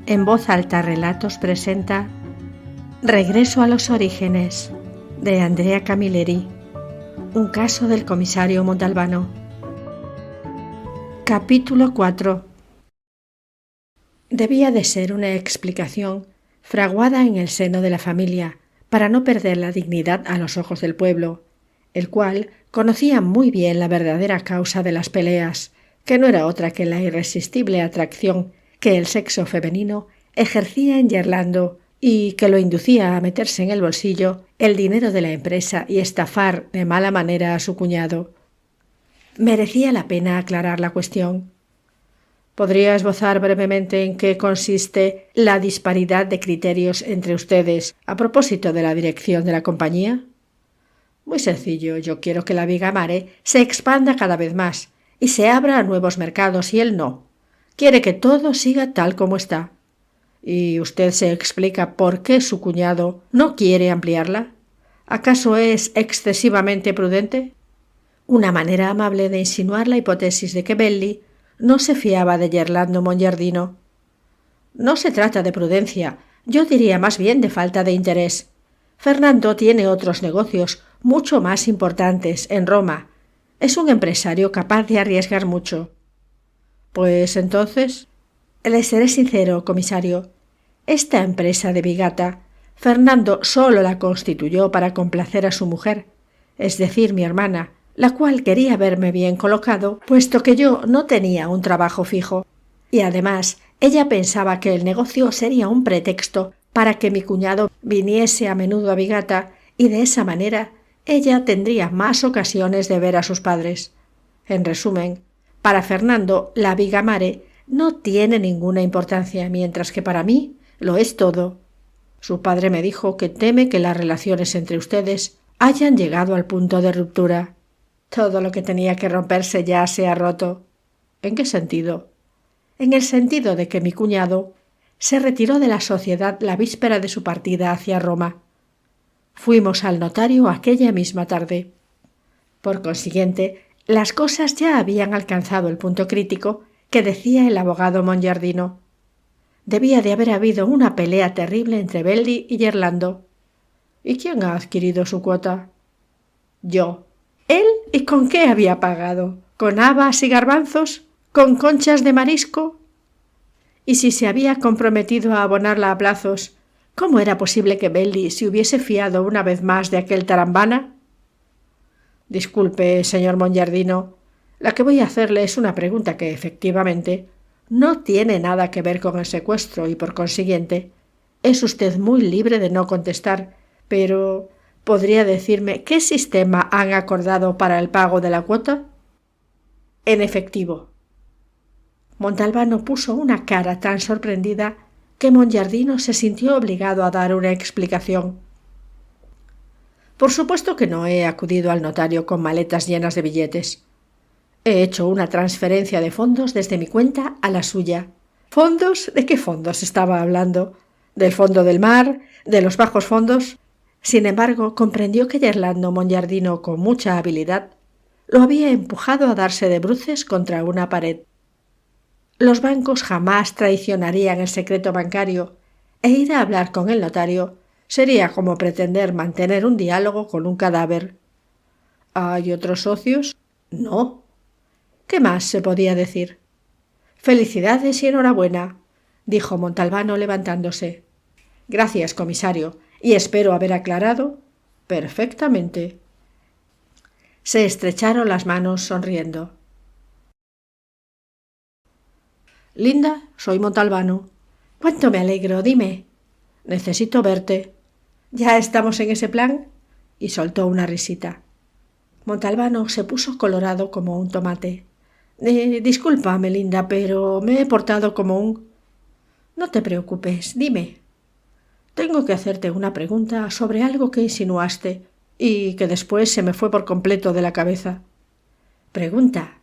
En voz alta relatos presenta Regreso a los orígenes, de Andrea Camilleri, un caso del comisario Montalbano. Capítulo 4. Debía de ser una explicación fraguada en el seno de la familia para no perder la dignidad a los ojos del pueblo, el cual conocía muy bien la verdadera causa de las peleas, que no era otra que la irresistible atracción que el sexo femenino ejercía en Gerlando y que lo inducía a meterse en el bolsillo el dinero de la empresa y estafar de mala manera a su cuñado. Merecía la pena aclarar la cuestión. ¿Podría esbozar brevemente en qué consiste la disparidad de criterios entre ustedes a propósito de la dirección de la compañía? Muy sencillo. Yo quiero que la Viga Mare se expanda cada vez más y se abra a nuevos mercados, y él no. Quiere que todo siga tal como está. ¿Y usted se explica por qué su cuñado no quiere ampliarla? ¿Acaso es excesivamente prudente? Una manera amable de insinuar la hipótesis de que Belli no se fiaba de Gerlando Mongiardino. No se trata de prudencia, yo diría más bien de falta de interés. Fernando tiene otros negocios mucho más importantes en Roma. Es un empresario capaz de arriesgar mucho. Pues entonces, le seré sincero, comisario. Esta empresa de Vigata, Fernando solo la constituyó para complacer a su mujer, es decir, mi hermana, la cual quería verme bien colocado, puesto que yo no tenía un trabajo fijo. Y además, ella pensaba que el negocio sería un pretexto para que mi cuñado viniese a menudo a Vigata, y de esa manera ella tendría más ocasiones de ver a sus padres. En resumen, para Fernando la Viga Mare no tiene ninguna importancia, mientras que para mí lo es todo. Su padre me dijo que teme que las relaciones entre ustedes hayan llegado al punto de ruptura. Todo lo que tenía que romperse ya se ha roto. ¿En qué sentido? En el sentido de que mi cuñado se retiró de la sociedad la víspera de su partida hacia Roma. Fuimos al notario aquella misma tarde. Por consiguiente, las cosas ya habían alcanzado el punto crítico que decía el abogado Mongiardino. Debía de haber habido una pelea terrible entre Belli y Gerlando. ¿Y quién ha adquirido su cuota? Yo. ¿Él? ¿Y con qué había pagado? ¿Con habas y garbanzos? ¿Con conchas de marisco? Y si se había comprometido a abonarla a plazos, ¿cómo era posible que Belli se hubiese fiado una vez más de aquel tarambana? Disculpe, señor Mongiardino, la que voy a hacerle es una pregunta que, efectivamente, no tiene nada que ver con el secuestro y, por consiguiente, es usted muy libre de no contestar, pero ¿podría decirme qué sistema han acordado para el pago de la cuota? En efectivo. Montalbano puso una cara tan sorprendida que Mongiardino se sintió obligado a dar una explicación. Por supuesto que no he acudido al notario con maletas llenas de billetes. He hecho una transferencia de fondos desde mi cuenta a la suya. ¿Fondos? ¿De qué fondos estaba hablando? ¿Del fondo del mar? ¿De los bajos fondos? Sin embargo, comprendió que Gerlando Mongiardino, con mucha habilidad, lo había empujado a darse de bruces contra una pared. Los bancos jamás traicionarían el secreto bancario, e ir a hablar con el notario sería como pretender mantener un diálogo con un cadáver. ¿Hay otros socios? No. ¿Qué más se podía decir? Felicidades y enhorabuena, dijo Montalbano levantándose. Gracias, comisario, y espero haber aclarado perfectamente. Se estrecharon las manos sonriendo. Linda, soy Montalbano. ¿Cuánto me alegro? Dime. Necesito verte. ¿Ya estamos en ese plan? Y soltó una risita. Montalbano se puso colorado como un tomate. Discúlpame, Linda, pero me he portado como un... No te preocupes, dime. Tengo que hacerte una pregunta sobre algo que insinuaste y que después se me fue por completo de la cabeza. Pregunta.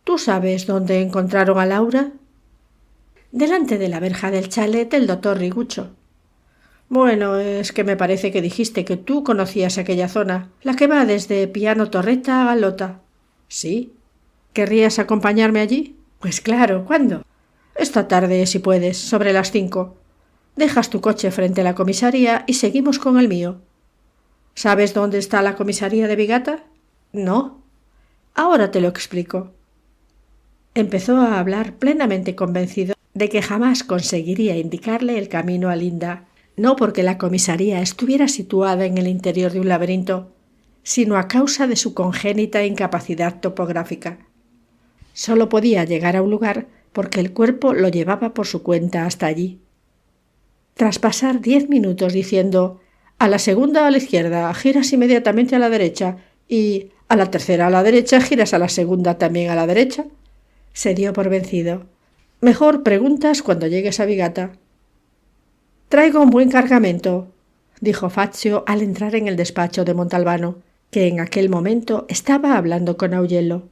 ¿Tú sabes dónde encontraron a Laura? Delante de la verja del chalet del doctor Rigucho. Bueno, es que me parece que dijiste que tú conocías aquella zona, la que va desde Piano Torretta a Galota. Sí. ¿Querrías acompañarme allí? Pues claro, ¿cuándo? Esta tarde, si puedes, sobre las 5. Dejas tu coche frente a la comisaría y seguimos con el mío. ¿Sabes dónde está la comisaría de Bigata? No. Ahora te lo explico. Empezó a hablar plenamente convencido de que jamás conseguiría indicarle el camino a Linda, no porque la comisaría estuviera situada en el interior de un laberinto, sino a causa de su congénita incapacidad topográfica. Solo podía llegar a un lugar porque el cuerpo lo llevaba por su cuenta hasta allí. Tras pasar 10 minutos diciendo «a la segunda a la izquierda, giras inmediatamente a la derecha» y «a la tercera a la derecha, giras a la segunda también a la derecha», se dio por vencido. «Mejor preguntas cuando llegues a Bigata». «Traigo un buen cargamento», dijo Fazio al entrar en el despacho de Montalbano, que en aquel momento estaba hablando con Augello.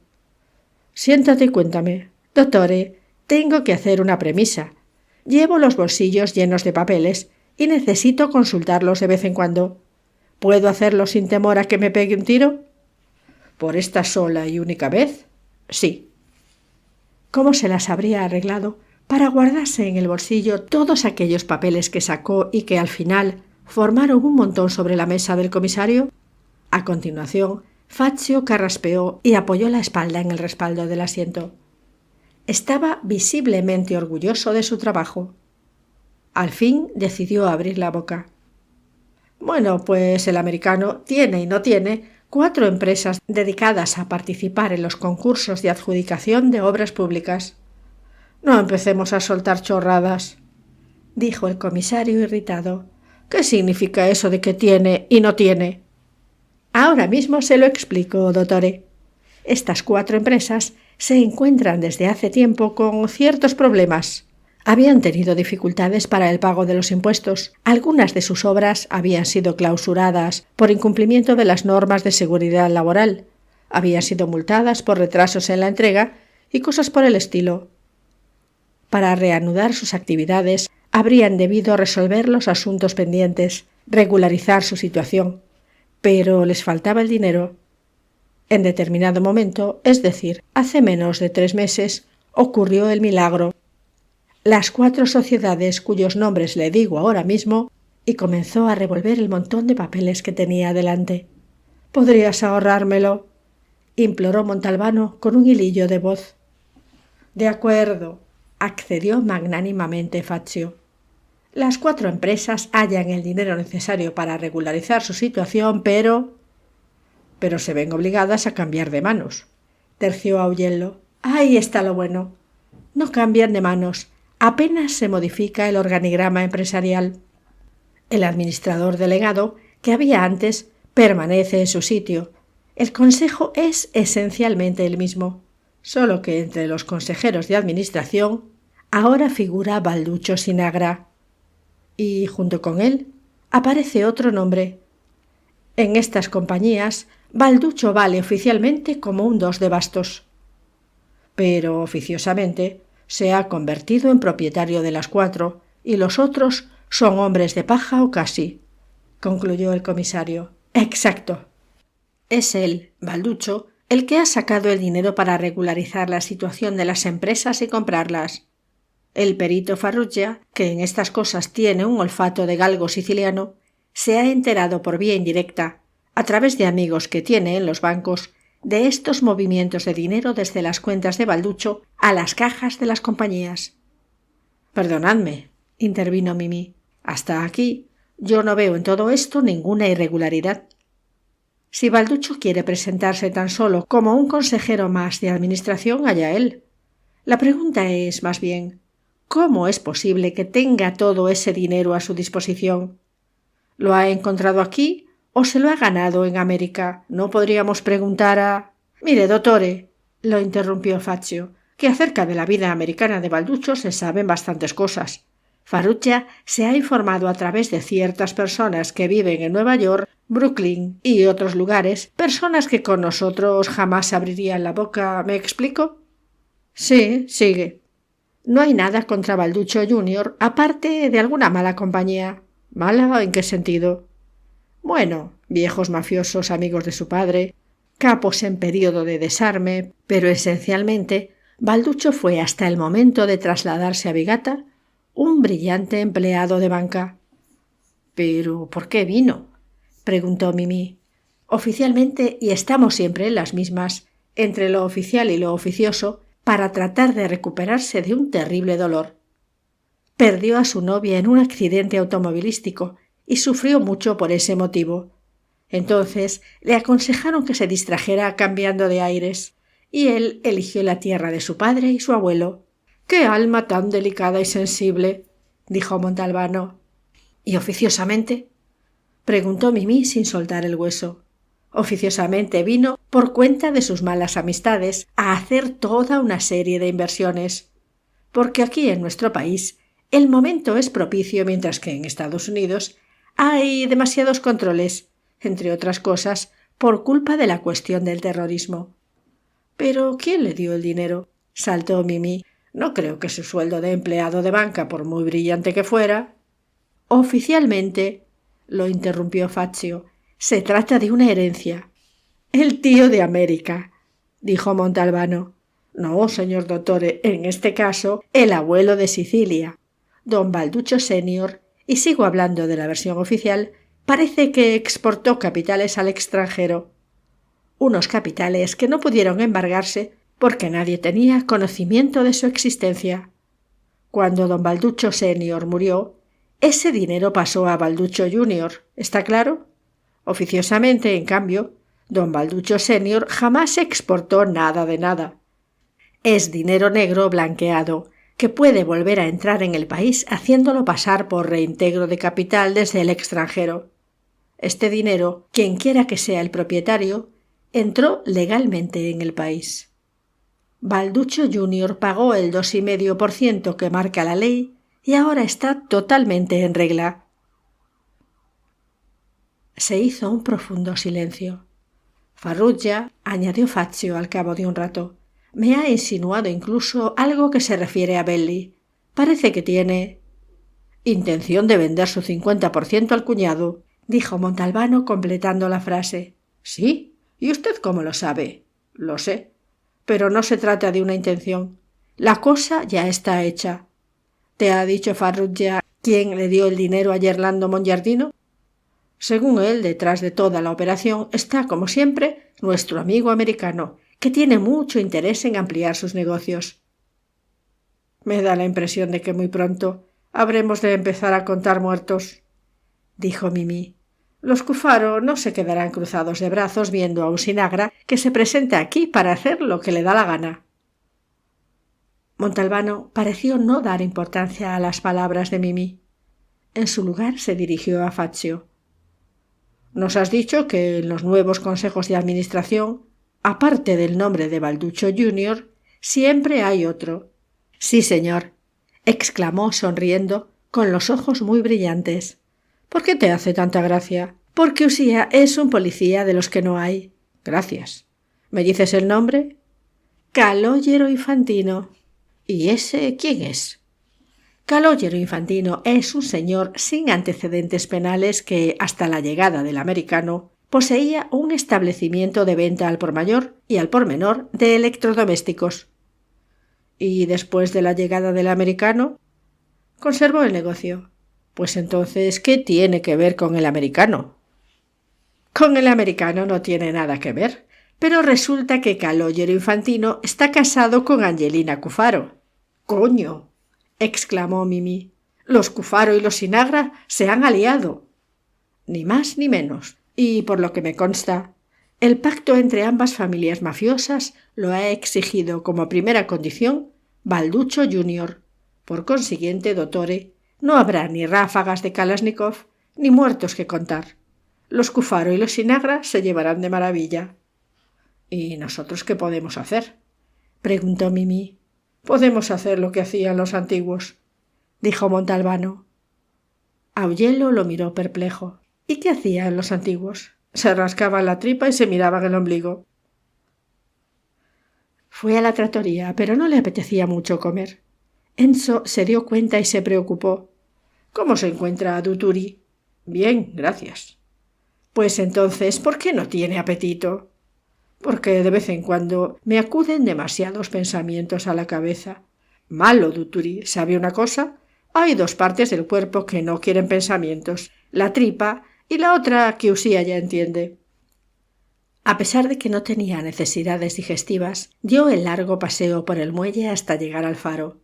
«Siéntate y cuéntame. Dottore, tengo que hacer una premisa. Llevo los bolsillos llenos de papeles y necesito consultarlos de vez en cuando. ¿Puedo hacerlo sin temor a que me pegue un tiro?» «¿Por esta sola y única vez?» «Sí». ¿Cómo se las habría arreglado para guardarse en el bolsillo todos aquellos papeles que sacó y que al final formaron un montón sobre la mesa del comisario? A continuación, Fazio carraspeó y apoyó la espalda en el respaldo del asiento. Estaba visiblemente orgulloso de su trabajo. Al fin decidió abrir la boca. «Bueno, pues el americano tiene y no tiene 4 empresas dedicadas a participar en los concursos de adjudicación de obras públicas». «No empecemos a soltar chorradas», dijo el comisario irritado. «¿Qué significa eso de que tiene y no tiene?» «Ahora mismo se lo explico, dottore. Estas 4 empresas se encuentran desde hace tiempo con ciertos problemas. Habían tenido dificultades para el pago de los impuestos. Algunas de sus obras habían sido clausuradas por incumplimiento de las normas de seguridad laboral. Habían sido multadas por retrasos en la entrega y cosas por el estilo. Para reanudar sus actividades, habrían debido resolver los asuntos pendientes, regularizar su situación. Pero les faltaba el dinero. En determinado momento, es decir, hace menos de 3 meses, ocurrió el milagro. Las 4 sociedades cuyos nombres le digo ahora mismo, y comenzó a revolver el montón de papeles que tenía delante. «¿Podrías ahorrármelo?», imploró Montalbano con un hilillo de voz. «De acuerdo», accedió magnánimamente Fazio. «Las 4 empresas hallan el dinero necesario para regularizar su situación, pero se ven obligadas a cambiar de manos», terció Augello. «Ahí está lo bueno. No cambian de manos. Apenas se modifica el organigrama empresarial. El administrador delegado, que había antes, permanece en su sitio. El consejo es esencialmente el mismo, solo que entre los consejeros de administración ahora figura Balduccio Sinagra. Y junto con él aparece otro nombre. En estas compañías, Balduccio vale oficialmente como un 2 de bastos. Pero oficiosamente se ha convertido en propietario de las 4 y los otros son hombres de paja o casi», concluyó el comisario. «Exacto. Es él, Balduccio, el que ha sacado el dinero para regularizar la situación de las empresas y comprarlas. El perito Farrugia, que en estas cosas tiene un olfato de galgo siciliano, se ha enterado por vía indirecta, a través de amigos que tiene en los bancos, de estos movimientos de dinero desde las cuentas de Balduccio a las cajas de las compañías». «Perdonadme», intervino Mimi. «Hasta aquí yo no veo en todo esto ninguna irregularidad. Si Balduccio quiere presentarse tan solo como un consejero más de administración, allá él. La pregunta es, más bien, ¿cómo es posible que tenga todo ese dinero a su disposición? ¿Lo ha encontrado aquí o se lo ha ganado en América? ¿No podríamos preguntar a...?» «Mire, dottore», lo interrumpió Fazio, «que acerca de la vida americana de Balduccio se saben bastantes cosas. Farrugia se ha informado a través de ciertas personas que viven en Nueva York, Brooklyn y otros lugares, personas que con nosotros jamás abrirían la boca. ¿Me explico?» «Sí, sigue». «No hay nada contra Balduccio Jr. aparte de alguna mala compañía». «¿Mala? ¿En qué sentido?» «Bueno, viejos mafiosos amigos de su padre, capos en período de desarme, pero esencialmente Balducho fue hasta el momento de trasladarse a Bigata un brillante empleado de banca. —¿Pero por qué vino? —preguntó Mimi. —Oficialmente, y estamos siempre en las mismas, entre lo oficial y lo oficioso, para tratar de recuperarse de un terrible dolor. Perdió a su novia en un accidente automovilístico y sufrió mucho por ese motivo. Entonces le aconsejaron que se distrajera cambiando de aires, y él eligió la tierra de su padre y su abuelo. —¡Qué alma tan delicada y sensible! —dijo Montalbano. —¿Y oficiosamente? —preguntó Mimi sin soltar el hueso. Oficiosamente vino, por cuenta de sus malas amistades, a hacer toda una serie de inversiones. Porque aquí en nuestro país el momento es propicio, mientras que en Estados Unidos hay demasiados controles, entre otras cosas, por culpa de la cuestión del terrorismo. —¿Pero quién le dio el dinero? —saltó Mimi. —No creo que su sueldo de empleado de banca, por muy brillante que fuera. —Oficialmente —lo interrumpió Fazio—, se trata de una herencia. —El tío de América —dijo Montalbano. —No, señor dottore, en este caso, el abuelo de Sicilia. Don Balducho senior, y sigo hablando de la versión oficial, parece que exportó capitales al extranjero. Unos capitales que no pudieron embargarse porque nadie tenía conocimiento de su existencia. Cuando don Balducho senior murió, ese dinero pasó a Balducho junior, ¿está claro? Oficiosamente, en cambio, don Balducho senior jamás exportó nada de nada. Es dinero negro blanqueado, que puede volver a entrar en el país haciéndolo pasar por reintegro de capital desde el extranjero. Este dinero, quien quiera que sea el propietario, entró legalmente en el país. Balducho junior pagó el 2,5% que marca la ley y ahora está totalmente en regla. Se hizo un profundo silencio. Farrugia, añadió Fazio al cabo de un rato, me ha insinuado incluso algo que se refiere a Belli. Parece que tiene intención de vender su 50% al cuñado, dijo Montalbano completando la frase. —¿Sí? ¿Y usted cómo lo sabe? —Lo sé. Pero no se trata de una intención. La cosa ya está hecha. ¿Te ha dicho Farrugia quién le dio el dinero a Gerlando Mongiardino? Según él, detrás de toda la operación está, como siempre, nuestro amigo americano, que tiene mucho interés en ampliar sus negocios. Me da la impresión de que muy pronto habremos de empezar a contar muertos, dijo Mimi. Los Cufaro no se quedarán cruzados de brazos viendo a un sinagra que se presenta aquí para hacer lo que le da la gana. Montalbano pareció no dar importancia a las palabras de Mimi. En su lugar se dirigió a Fazio. Nos has dicho que en los nuevos consejos de administración, aparte del nombre de Balducho junior, siempre hay otro. Sí, señor, exclamó sonriendo, con los ojos muy brillantes. ¿Por qué te hace tanta gracia? Porque Usía es un policía de los que no hay. Gracias. ¿Me dices el nombre? Calogero Infantino. ¿Y ese quién es? Calogero Infantino es un señor sin antecedentes penales que, hasta la llegada del americano, poseía un establecimiento de venta al por mayor y al por menor de electrodomésticos. ¿Y después de la llegada del americano? Conservó el negocio. Pues entonces, ¿qué tiene que ver con el americano? Con el americano no tiene nada que ver, pero resulta que Calogero Infantino está casado con Angelina Cufaro. ¡Coño!, exclamó Mimi. Los Cufaro y los Sinagra se han aliado. Ni más ni menos. Y por lo que me consta, el pacto entre ambas familias mafiosas lo ha exigido como primera condición Balducho junior. Por consiguiente, dottore, no habrá ni ráfagas de Kalashnikov ni muertos que contar. Los Cufaro y los Sinagra se llevarán de maravilla. ¿Y nosotros qué podemos hacer?, preguntó Mimi. Podemos hacer lo que hacían los antiguos, dijo Montalbano. Augello lo miró perplejo. ¿Y qué hacían los antiguos? Se rascaban la tripa y se miraban el ombligo. Fue a la trattoria, pero no le apetecía mucho comer. Enzo se dio cuenta y se preocupó. ¿Cómo se encuentra Duturi? Bien, gracias. Pues entonces, ¿por qué no tiene apetito? porque de vez en cuando me acuden demasiados pensamientos a la cabeza. Malo, Duturi, ¿sabe una cosa? Hay dos partes del cuerpo que no quieren pensamientos, la tripa y la otra que usía ya entiende. A pesar de que no tenía necesidades digestivas, dio el largo paseo por el muelle hasta llegar al faro.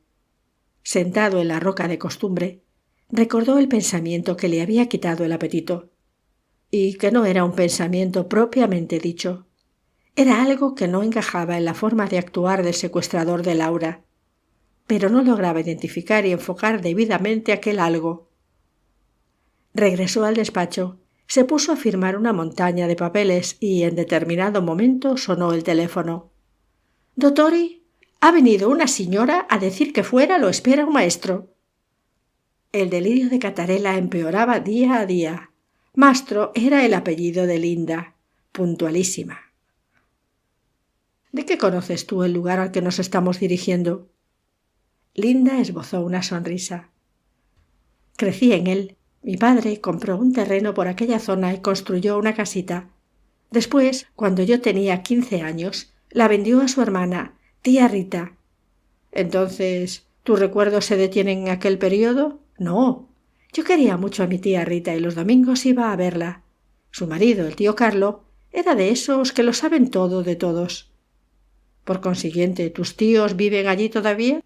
Sentado en la roca de costumbre, recordó el pensamiento que le había quitado el apetito, y que no era un pensamiento propiamente dicho. Era algo que no encajaba en la forma de actuar del secuestrador de Laura, pero no lograba identificar y enfocar debidamente aquel algo. Regresó al despacho, se puso a firmar una montaña de papeles y en determinado momento sonó el teléfono. «Dottori, ha venido una señora a decir que fuera lo espera un maestro». El delirio de Catarela empeoraba día a día. Mastro era el apellido de Linda, puntualísima. «¿De qué conoces tú el lugar al que nos estamos dirigiendo?» Linda esbozó una sonrisa. «Crecí en él. Mi padre compró un terreno por aquella zona y construyó una casita. Después, cuando yo tenía 15 años, la vendió a su hermana, tía Rita». «Entonces, ¿tus recuerdos se detienen en aquel periodo?» «No. Yo quería mucho a mi tía Rita y los domingos iba a verla. Su marido, el tío Carlo, era de esos que lo saben todo de todos». «Por consiguiente, ¿tus tíos viven allí todavía?»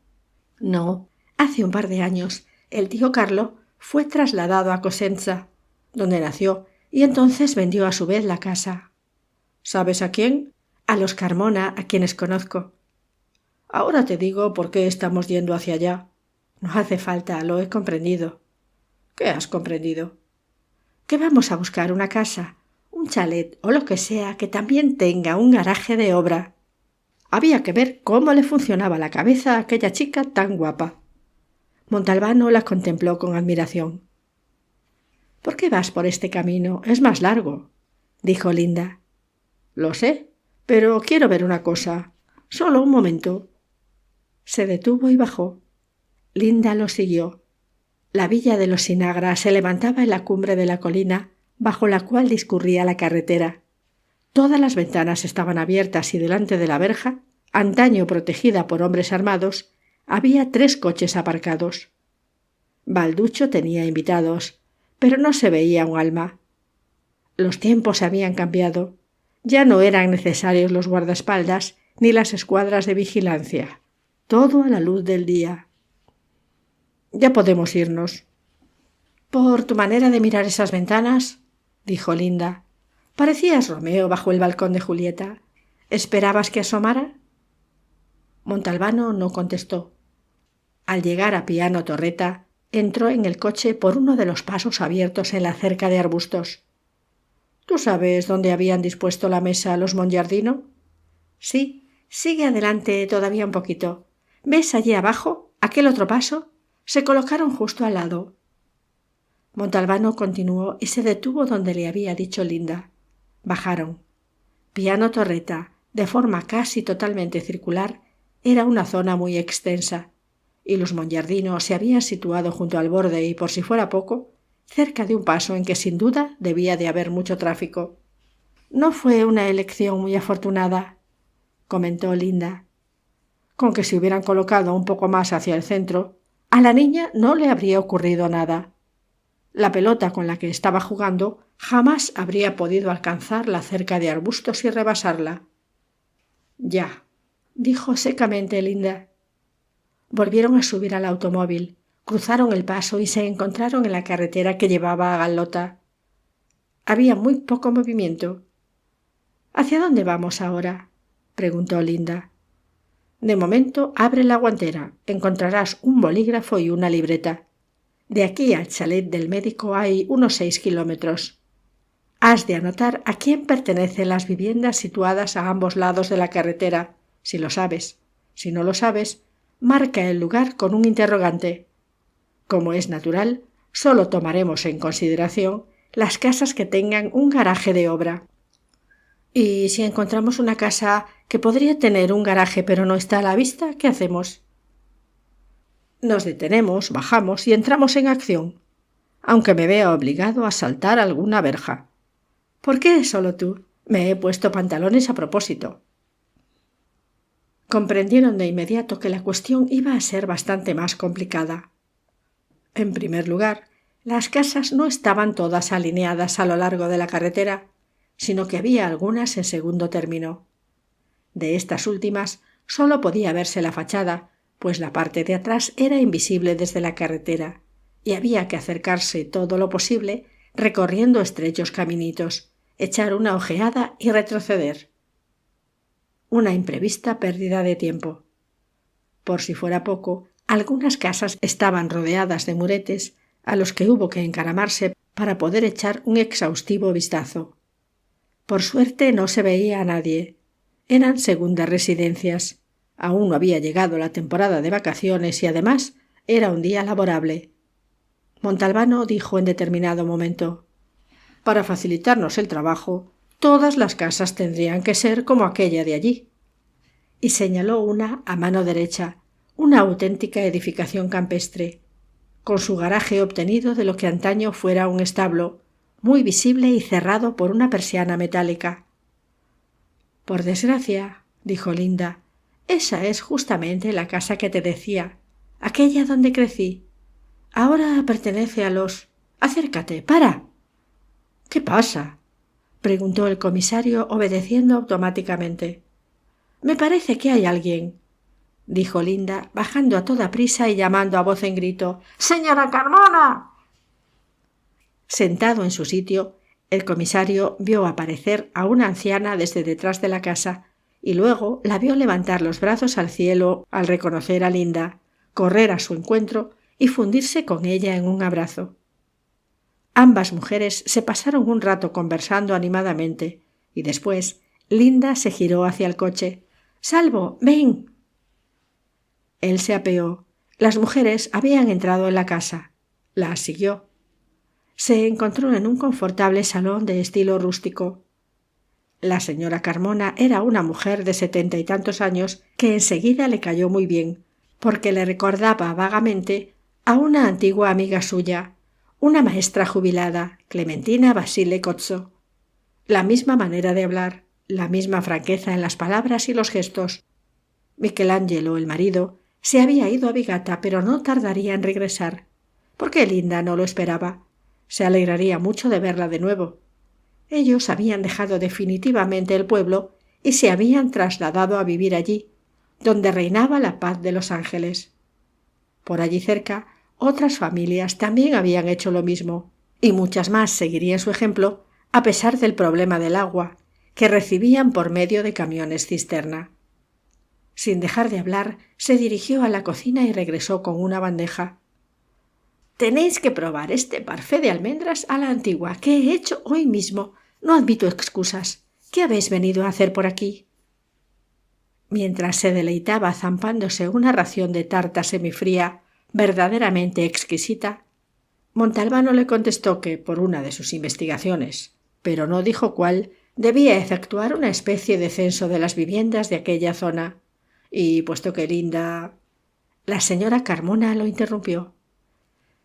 «No. Hace un par de años, el tío Carlo fue trasladado a Cosenza, donde nació, y entonces vendió a su vez la casa». «¿Sabes a quién?» «A los Carmona, a quienes conozco». «Ahora te digo por qué estamos yendo hacia allá». «No hace falta, lo he comprendido». «¿Qué has comprendido?» «Que vamos a buscar una casa, un chalet o lo que sea que también tenga un garaje de obra». Había que ver cómo le funcionaba la cabeza a aquella chica tan guapa. Montalbano la contempló con admiración. «¿Por qué vas por este camino? Es más largo», dijo Linda. «Lo sé, pero quiero ver una cosa. Solo un momento». Se detuvo y bajó. Linda lo siguió. La villa de los Sinagra se levantaba en la cumbre de la colina, bajo la cual discurría la carretera. Todas las ventanas estaban abiertas y delante de la verja, antaño protegida por hombres armados, había 3 coches aparcados. Balducho tenía invitados, pero no se veía un alma. Los tiempos habían cambiado. Ya no eran necesarios los guardaespaldas ni las escuadras de vigilancia. Todo a la luz del día. «Ya podemos irnos». «Por tu manera de mirar esas ventanas», dijo Linda. «Parecías Romeo bajo el balcón de Julieta. ¿Esperabas que asomara?» Montalbano no contestó. Al llegar a Piano Torreta, entró en el coche por uno de los pasos abiertos en la cerca de arbustos. «¿Tú sabes dónde habían dispuesto la mesa los Mongiardino?» «Sí, sigue adelante todavía un poquito. ¿Ves allí abajo, aquel otro paso? Se colocaron justo al lado». Montalbano continuó y se detuvo donde le había dicho Linda. Bajaron. Piano Torreta, de forma casi totalmente circular, era una zona muy extensa, y los Mongiardino se habían situado junto al borde y, por si fuera poco, cerca de un paso en que sin duda debía de haber mucho tráfico. «No fue una elección muy afortunada», comentó Linda. «Con que se hubieran colocado un poco más hacia el centro, a la niña no le habría ocurrido nada. La pelota con la que estaba jugando jamás habría podido alcanzar la cerca de arbustos y rebasarla». «Ya», dijo secamente Linda. Volvieron a subir al automóvil, cruzaron el paso y se encontraron en la carretera que llevaba a Galota. Había muy poco movimiento. «¿Hacia dónde vamos ahora?», preguntó Linda. «De momento abre la guantera, encontrarás un bolígrafo y una libreta. De aquí al chalet del médico hay unos 6 kilómetros. Has de anotar a quién pertenecen las viviendas situadas a ambos lados de la carretera, si lo sabes. Si no lo sabes, marca el lugar con un interrogante. Como es natural, solo tomaremos en consideración las casas que tengan un garaje de obra». «¿Y si encontramos una casa que podría tener un garaje pero no está a la vista, qué hacemos?» «Nos detenemos, bajamos y entramos en acción, aunque me vea obligado a saltar alguna verja». «¿Por qué solo tú? Me he puesto pantalones a propósito. Comprendieron de inmediato que la cuestión iba a ser bastante más complicada. En primer lugar, las casas no estaban todas alineadas a lo largo de la carretera, sino que había algunas en segundo término. De estas últimas solo podía verse la fachada, pues la parte de atrás era invisible desde la carretera, y había que acercarse todo lo posible recorriendo estrechos caminitos, echar una ojeada y retroceder. Una imprevista pérdida de tiempo. Por si fuera poco, algunas casas estaban rodeadas de muretes a los que hubo que encaramarse para poder echar un exhaustivo vistazo. Por suerte no se veía a nadie. Eran segundas residencias. Aún no había llegado la temporada de vacaciones y además era un día laborable. Montalbano dijo en determinado momento: «Para facilitarnos el trabajo, todas las casas tendrían que ser como aquella de allí». Y señaló una a mano derecha, una auténtica edificación campestre, con su garaje obtenido de lo que antaño fuera un establo, muy visible y cerrado por una persiana metálica. «Por desgracia», dijo Linda, «esa es justamente la casa que te decía, aquella donde crecí. Ahora pertenece a los... Acércate, para». «¿Qué pasa?», preguntó el comisario, obedeciendo automáticamente. «Me parece que hay alguien», dijo Linda, bajando a toda prisa y llamando a voz en grito: «¡Señora Carmona!». Sentado en su sitio, el comisario vio aparecer a una anciana desde detrás de la casa y luego la vio levantar los brazos al cielo al reconocer a Linda, correr a su encuentro y fundirse con ella en un abrazo. Ambas mujeres se pasaron un rato conversando animadamente y después Linda se giró hacia el coche. «Salvo, ven». Él se apeó. Las mujeres habían entrado en la casa. La siguió. Se encontró en un confortable salón de estilo rústico. La señora Carmona era una mujer de 70 y tantos años que enseguida le cayó muy bien, porque le recordaba vagamente a una antigua amiga suya, una maestra jubilada, Clementina Basile Cozzo. La misma manera de hablar, la misma franqueza en las palabras y los gestos. Michelangelo, el marido, se había ido a Vigata, pero no tardaría en regresar, porque Linda no lo esperaba. Se alegraría mucho de verla de nuevo. Ellos habían dejado definitivamente el pueblo y se habían trasladado a vivir allí, donde reinaba la paz de los ángeles. Por allí cerca, otras familias también habían hecho lo mismo, y muchas más seguirían su ejemplo, a pesar del problema del agua, que recibían por medio de camiones cisterna. Sin dejar de hablar, se dirigió a la cocina y regresó con una bandeja. «Tenéis que probar este parfé de almendras a la antigua, que he hecho hoy mismo. No admito excusas. ¿Qué habéis venido a hacer por aquí?». Mientras se deleitaba zampándose una ración de tarta semifría verdaderamente exquisita, Montalbano le contestó que, por una de sus investigaciones, pero no dijo cuál, debía efectuar una especie de censo de las viviendas de aquella zona, y puesto que Linda... La señora Carmona lo interrumpió.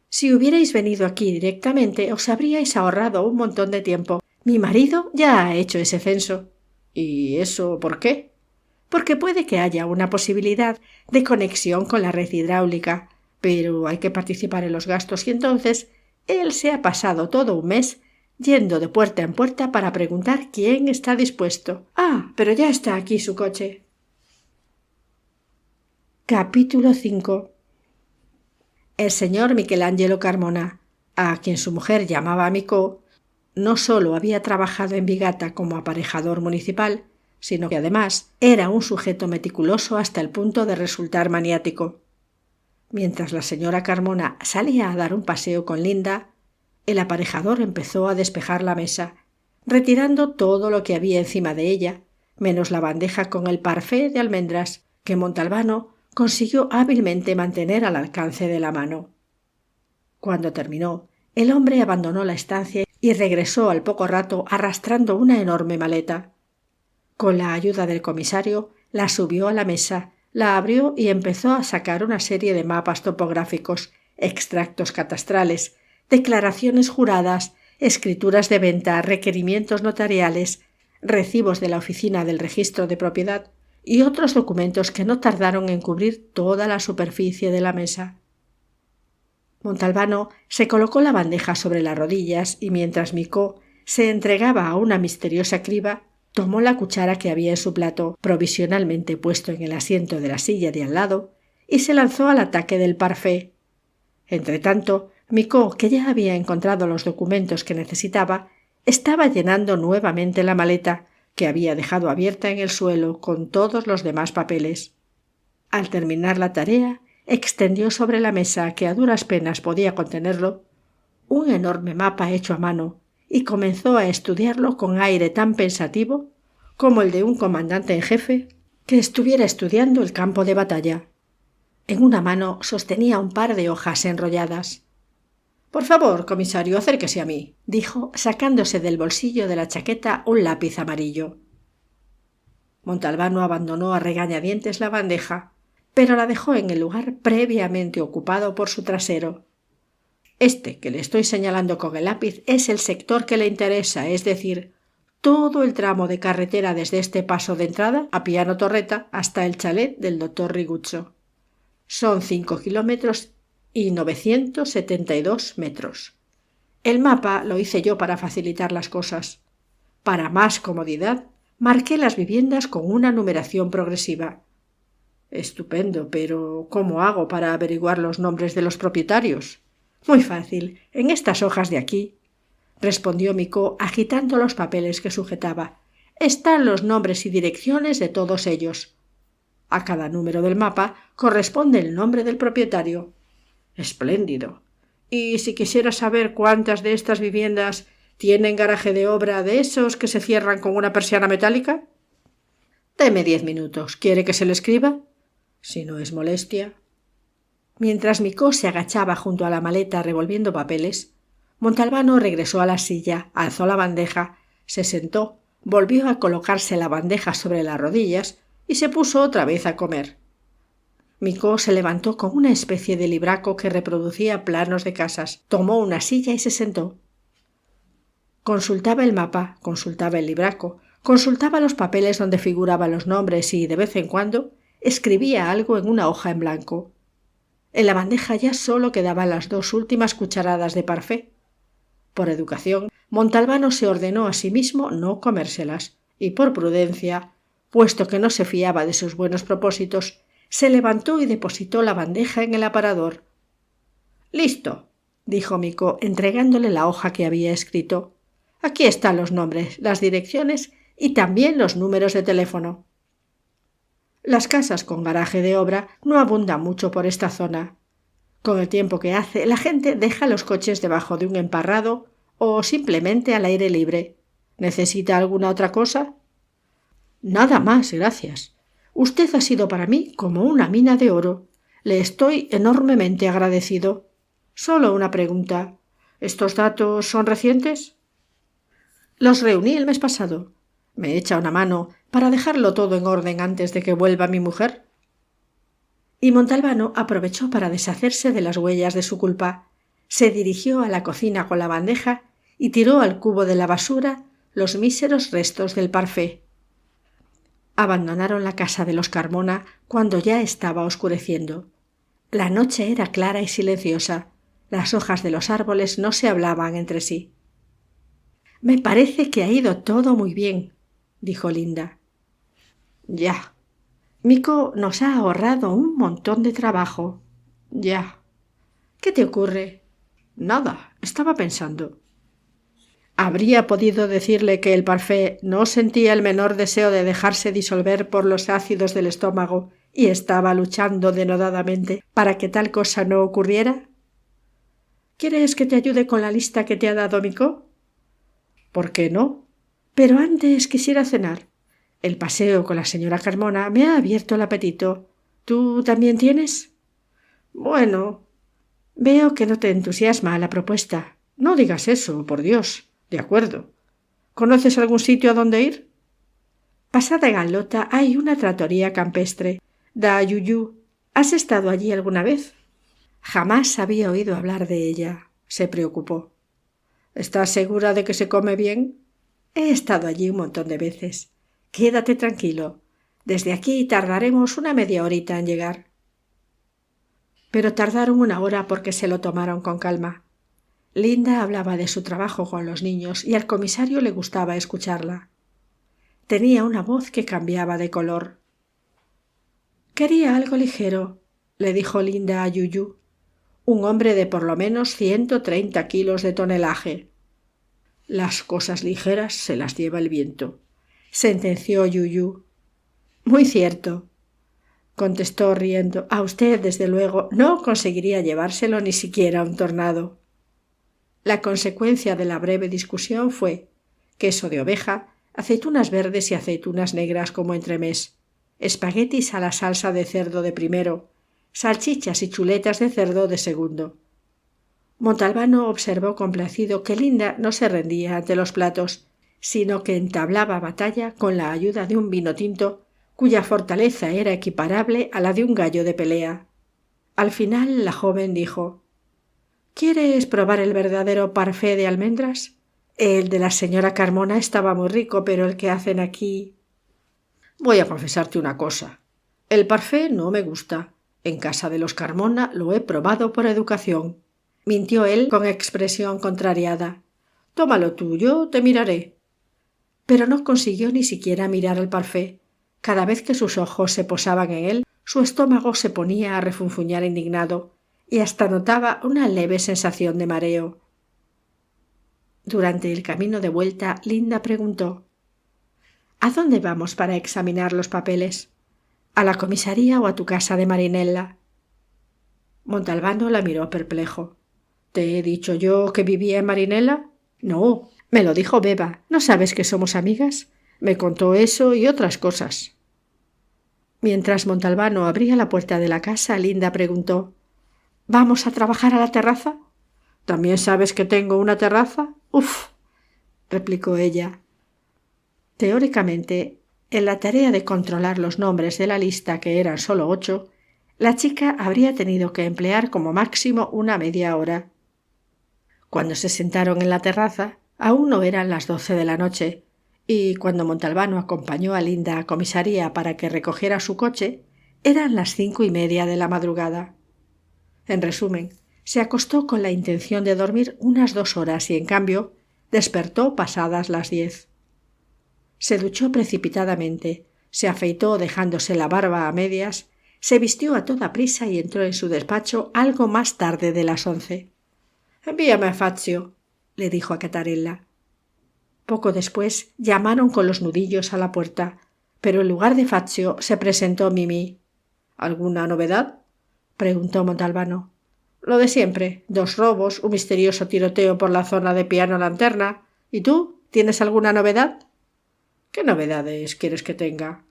«Si hubierais venido aquí directamente, os habríais ahorrado un montón de tiempo. Mi marido ya ha hecho ese censo». «¿Y eso por qué?». «Porque puede que haya una posibilidad de conexión con la red hidráulica, pero hay que participar en los gastos y entonces él se ha pasado todo un mes yendo de puerta en puerta para preguntar quién está dispuesto. Ah, pero ya está aquí su coche». Capítulo 5. El señor Michelangelo Carmona, a quien su mujer llamaba Micó, no solo había trabajado en Vigata como aparejador municipal, sino que además era un sujeto meticuloso hasta el punto de resultar maniático. Mientras la señora Carmona salía a dar un paseo con Linda, el aparejador empezó a despejar la mesa, retirando todo lo que había encima de ella, menos la bandeja con el parfé de almendras que Montalbano consiguió hábilmente mantener al alcance de la mano. Cuando terminó, el hombre abandonó la estancia y regresó al poco rato arrastrando una enorme maleta. Con la ayuda del comisario, la subió a la mesa, la abrió y empezó a sacar una serie de mapas topográficos, extractos catastrales, declaraciones juradas, escrituras de venta, requerimientos notariales, recibos de la oficina del registro de propiedad y otros documentos que no tardaron en cubrir toda la superficie de la mesa. Montalbano se colocó la bandeja sobre las rodillas y mientras Micó se entregaba a una misteriosa criba, tomó la cuchara que había en su plato, provisionalmente puesto en el asiento de la silla de al lado, y se lanzó al ataque del parfait. Entretanto, Micó, que ya había encontrado los documentos que necesitaba, estaba llenando nuevamente la maleta, que había dejado abierta en el suelo con todos los demás papeles. Al terminar la tarea, extendió sobre la mesa, que a duras penas podía contenerlo, un enorme mapa hecho a mano, y comenzó a estudiarlo con aire tan pensativo como el de un comandante en jefe que estuviera estudiando el campo de batalla. En una mano sostenía un par de hojas enrolladas. «Por favor, comisario, acérquese a mí», dijo, sacándose del bolsillo de la chaqueta un lápiz amarillo. Montalbano abandonó a regañadientes la bandeja, pero la dejó en el lugar previamente ocupado por su trasero. Este que le estoy señalando con el lápiz es el sector que le interesa, es decir, todo el tramo de carretera desde este paso de entrada a Piano Torreta hasta el chalet del doctor Riguccio. Son 5 kilómetros y 972 metros. El mapa lo hice yo para facilitar las cosas. Para más comodidad, marqué las viviendas con una numeración progresiva. Estupendo, pero ¿cómo hago para averiguar los nombres de los propietarios? Muy fácil, en estas hojas de aquí, respondió Micó agitando los papeles que sujetaba. Están los nombres y direcciones de todos ellos. A cada número del mapa corresponde el nombre del propietario. Espléndido. Y si quisiera saber cuántas de estas viviendas tienen garaje de obra de esos que se cierran con una persiana metálica. Deme 10 minutos. ¿Quiere que se lo escriba? Si no es molestia. Mientras Micó se agachaba junto a la maleta revolviendo papeles, Montalbano regresó a la silla, alzó la bandeja, se sentó, volvió a colocarse la bandeja sobre las rodillas y se puso otra vez a comer. Micó se levantó con una especie de libraco que reproducía planos de casas, tomó una silla y se sentó. Consultaba el mapa, consultaba el libraco, consultaba los papeles donde figuraban los nombres y, de vez en cuando, escribía algo en una hoja en blanco. En la bandeja ya solo quedaban las 2 últimas cucharadas de parfait. Por educación, Montalbano se ordenó a sí mismo no comérselas, y por prudencia, puesto que no se fiaba de sus buenos propósitos, se levantó y depositó la bandeja en el aparador. «Listo», dijo Micó, entregándole la hoja que había escrito. «Aquí están los nombres, las direcciones y también los números de teléfono». Las casas con garaje de obra no abundan mucho por esta zona. Con el tiempo que hace, la gente deja los coches debajo de un emparrado o simplemente al aire libre. ¿Necesita alguna otra cosa? Nada más, gracias. Usted ha sido para mí como una mina de oro. Le estoy enormemente agradecido. Solo una pregunta. ¿Estos datos son recientes? Los reuní el mes pasado. ¿Me echa una mano para dejarlo todo en orden antes de que vuelva mi mujer? Y Montalbano aprovechó para deshacerse de las huellas de su culpa. Se dirigió a la cocina con la bandeja y tiró al cubo de la basura los míseros restos del parfait. Abandonaron la casa de los Carmona cuando ya estaba oscureciendo. La noche era clara y silenciosa. Las hojas de los árboles no se hablaban entre sí. «Me parece que ha ido todo muy bien», dijo Linda. «Ya. Micó nos ha ahorrado un montón de trabajo». «Ya. ¿Qué te ocurre?» «Nada. Estaba pensando». ¿Habría podido decirle que el parfait no sentía el menor deseo de dejarse disolver por los ácidos del estómago y estaba luchando denodadamente para que tal cosa no ocurriera? ¿Quieres que te ayude con la lista que te ha dado Micó? ¿Por qué no? Pero antes quisiera cenar. El paseo con la señora Carmona me ha abierto el apetito. ¿Tú también tienes? Bueno, veo que no te entusiasma la propuesta. No digas eso, por Dios. De acuerdo. ¿Conoces algún sitio a donde ir? Pasada Ganlota hay una trattoria campestre. Da Yuyu. ¿Has estado allí alguna vez? Jamás había oído hablar de ella. Se preocupó. ¿Estás segura de que se come bien? He estado allí un montón de veces. Quédate tranquilo. Desde aquí tardaremos una media horita en llegar. Pero tardaron una hora porque se lo tomaron con calma. Linda hablaba de su trabajo con los niños y al comisario le gustaba escucharla. Tenía una voz que cambiaba de color. «Quería algo ligero», le dijo Linda a Yuyu. «Un hombre de por lo menos 130 kilos de tonelaje». «Las cosas ligeras se las lleva el viento», sentenció Yuyu. «Muy cierto», contestó riendo. «A usted, desde luego, no conseguiría llevárselo ni siquiera un tornado». La consecuencia de la breve discusión fue queso de oveja, aceitunas verdes y aceitunas negras como entremés, espaguetis a la salsa de cerdo de primero, salchichas y chuletas de cerdo de segundo. Montalbano observó complacido que Linda no se rendía ante los platos, sino que entablaba batalla con la ayuda de un vino tinto cuya fortaleza era equiparable a la de un gallo de pelea. Al final la joven dijo: «¿Quieres probar el verdadero parfait de almendras? El de la señora Carmona estaba muy rico, pero el que hacen aquí...» «Voy a confesarte una cosa. El parfait no me gusta. En casa de los Carmona lo he probado por educación», mintió él con expresión contrariada. «Tómalo tú, yo te miraré». Pero no consiguió ni siquiera mirar el parfait. Cada vez que sus ojos se posaban en él, su estómago se ponía a refunfuñar indignado y hasta notaba una leve sensación de mareo. Durante el camino de vuelta, Linda preguntó: «¿A dónde vamos para examinar los papeles? ¿A la comisaría o a tu casa de Marinella?» Montalbano la miró perplejo. «¿Te he dicho yo que vivía en Marinella?» «No, me lo dijo Beba. ¿No sabes que somos amigas? Me contó eso y otras cosas». Mientras Montalbano abría la puerta de la casa, Linda preguntó: «¿Vamos a trabajar a la terraza?» «¿También sabes que tengo una terraza?» «Uf», replicó ella. Teóricamente, en la tarea de controlar los nombres de la lista, que eran solo 8, la chica habría tenido que emplear como máximo una media hora. Cuando se sentaron en la terraza, aún no eran las 12 de la noche, y cuando Montalbano acompañó a Linda a comisaría para que recogiera su coche, eran las 5:30 de la madrugada. En resumen, se acostó con la intención de dormir unas 2 horas y, en cambio, despertó pasadas las 10. Se duchó precipitadamente, se afeitó dejándose la barba a medias, se vistió a toda prisa y entró en su despacho algo más tarde de las 11. «Envíame a Fazio», le dijo a Catarella. Poco después llamaron con los nudillos a la puerta, pero en lugar de Fazio se presentó Mimi. «¿Alguna novedad?», preguntó Montalbano. «Lo de siempre, 2 robos, un misterioso tiroteo por la zona de Piano Lanterna. ¿Y tú? ¿Tienes alguna novedad?» «¿Qué novedades quieres que tenga?»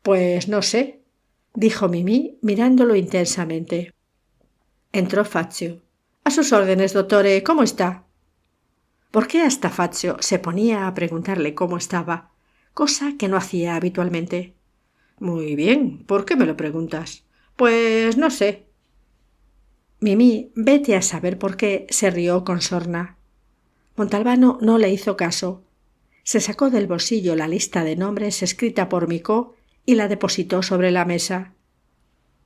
«Pues no sé», dijo Mimi mirándolo intensamente. Entró Fazio. «A sus órdenes, dottore. ¿Cómo está?» ¿Por qué hasta Fazio se ponía a preguntarle cómo estaba? Cosa que no hacía habitualmente. «Muy bien. ¿Por qué me lo preguntas?» «Pues no sé». Mimi, vete a saber por qué, se rió con sorna. Montalbano no le hizo caso. Se sacó del bolsillo la lista de nombres escrita por Micó y la depositó sobre la mesa.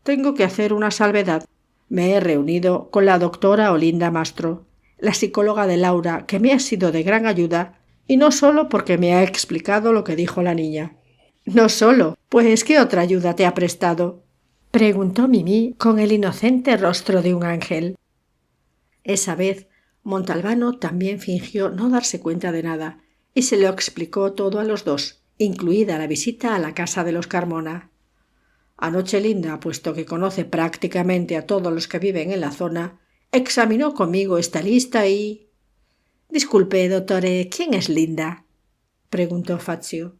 «Tengo que hacer una salvedad. Me he reunido con la doctora Olinda Mastro, la psicóloga de Laura, que me ha sido de gran ayuda, y no solo porque me ha explicado lo que dijo la niña». «No solo. Pues ¿qué otra ayuda te ha prestado?», preguntó Mimi con el inocente rostro de un ángel. Esa vez Montalbano también fingió no darse cuenta de nada y se lo explicó todo a los dos, incluida la visita a la casa de los Carmona. «Anoche Linda, puesto que conoce prácticamente a todos los que viven en la zona, examinó conmigo esta lista y...» «Disculpe, dottore, ¿quién es Linda?», preguntó Fazio.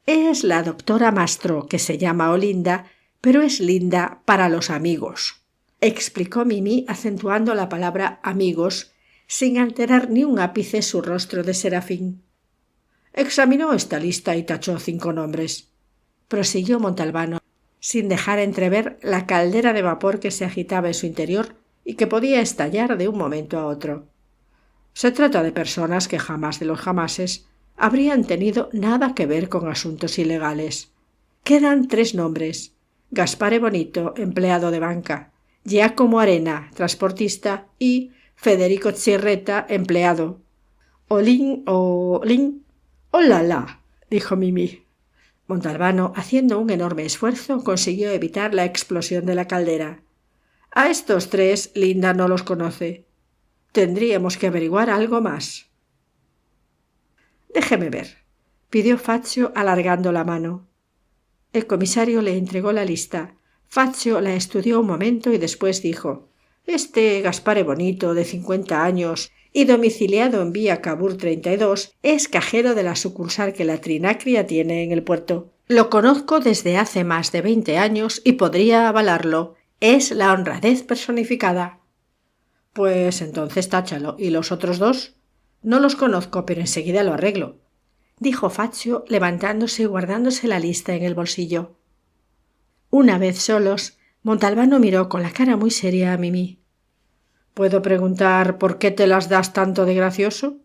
«Es la doctora Mastro, que se llama Olinda, pero es Linda para los amigos», explicó Mimi acentuando la palabra amigos, sin alterar ni un ápice su rostro de serafín. «Examinó esta lista y tachó 5 nombres», prosiguió Montalbano, sin dejar entrever la caldera de vapor que se agitaba en su interior y que podía estallar de un momento a otro. «Se trata de personas que jamás de los jamases habrían tenido nada que ver con asuntos ilegales. Quedan 3 nombres: Gaspare Bonito, empleado de banca; Giacomo Arena, transportista; y Federico Chirretta, empleado. «Olín, olín». «¡Oh, la, la!», dijo Mimi. Montalbano, haciendo un enorme esfuerzo, consiguió evitar la explosión de la caldera. «A estos 3 Linda no los conoce. Tendríamos que averiguar algo más». «Déjeme ver», pidió Fazio alargando la mano. El comisario le entregó la lista. Fazio la estudió un momento y después dijo: «Este Gaspare Bonito, de 50 años y domiciliado en Vía Cavour 32, es cajero de la sucursal que la Trinacria tiene en el puerto. Lo conozco desde hace más de 20 años y podría avalarlo. Es la honradez personificada». «Pues entonces táchalo. ¿Y los otros 2? «No los conozco, pero enseguida lo arreglo», dijo Fazio, levantándose y guardándose la lista en el bolsillo. Una vez solos, Montalbano miró con la cara muy seria a Mimi. «¿Puedo preguntar por qué te las das tanto de gracioso?»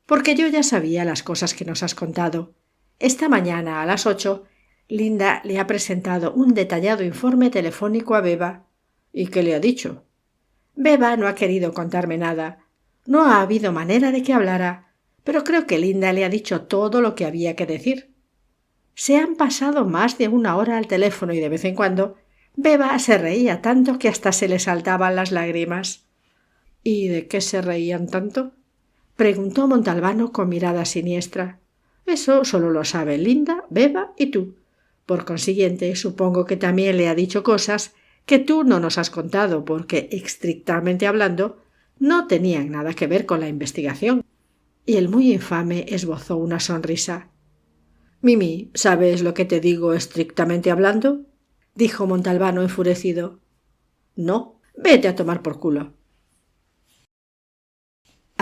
«Porque yo ya sabía las cosas que nos has contado. Esta mañana a las 8, Linda le ha presentado un detallado informe telefónico a Beba». «¿Y qué le ha dicho?» «Beba no ha querido contarme nada. No ha habido manera de que hablara, pero creo que Linda le ha dicho todo lo que había que decir. Se han pasado más de 1 hora al teléfono y de vez en cuando Beba se reía tanto que hasta se le saltaban las lágrimas». «¿Y de qué se reían tanto?», preguntó Montalbano con mirada siniestra. «Eso solo lo saben Linda, Beba y tú. Por consiguiente, supongo que también le ha dicho cosas que tú no nos has contado porque, estrictamente hablando, no tenían nada que ver con la investigación». Y el muy infame esbozó una sonrisa. «Mimi, ¿sabes lo que te digo estrictamente hablando?», dijo Montalbano enfurecido. «No, vete a tomar por culo».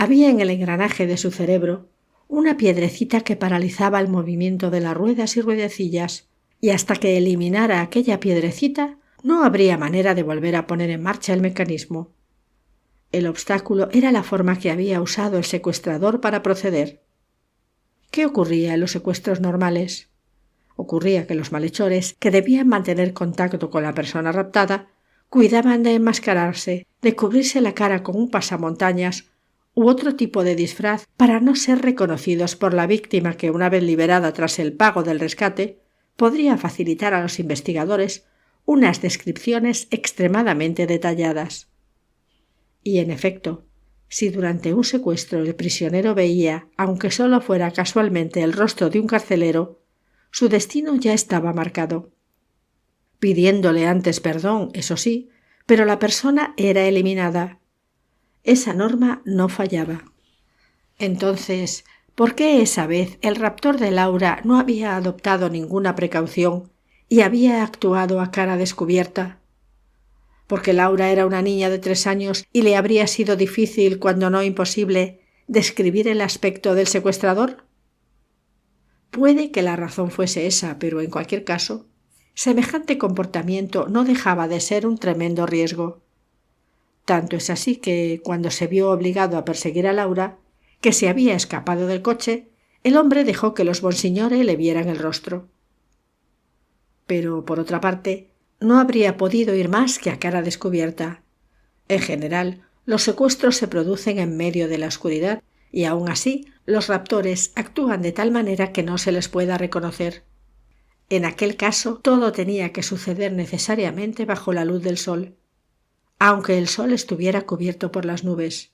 Había en el engranaje de su cerebro una piedrecita que paralizaba el movimiento de las ruedas y ruedecillas, y hasta que eliminara aquella piedrecita no habría manera de volver a poner en marcha el mecanismo. El obstáculo era la forma que había usado el secuestrador para proceder. ¿Qué ocurría en los secuestros normales? Ocurría que los malhechores, que debían mantener contacto con la persona raptada, cuidaban de enmascararse, de cubrirse la cara con un pasamontañas u otro tipo de disfraz para no ser reconocidos por la víctima que, una vez liberada tras el pago del rescate, podría facilitar a los investigadores unas descripciones extremadamente detalladas. Y, en efecto, si durante un secuestro el prisionero veía, aunque solo fuera casualmente, el rostro de un carcelero, su destino ya estaba marcado. Pidiéndole antes perdón, eso sí, pero la persona era eliminada. Esa norma no fallaba. Entonces, ¿por qué esa vez el raptor de Laura no había adoptado ninguna precaución y había actuado a cara descubierta? ¿Porque Laura era una niña de 3 años y le habría sido difícil, cuando no imposible, describir el aspecto del secuestrador? Puede que la razón fuese esa, pero en cualquier caso, semejante comportamiento no dejaba de ser un tremendo riesgo. Tanto es así que, cuando se vio obligado a perseguir a Laura, que se había escapado del coche, el hombre dejó que los bonsignore le vieran el rostro. Pero, por otra parte, no habría podido ir más que a cara descubierta. En general, los secuestros se producen en medio de la oscuridad y, aun así, los raptores actúan de tal manera que no se les pueda reconocer. En aquel caso, todo tenía que suceder necesariamente bajo la luz del sol, aunque el sol estuviera cubierto por las nubes.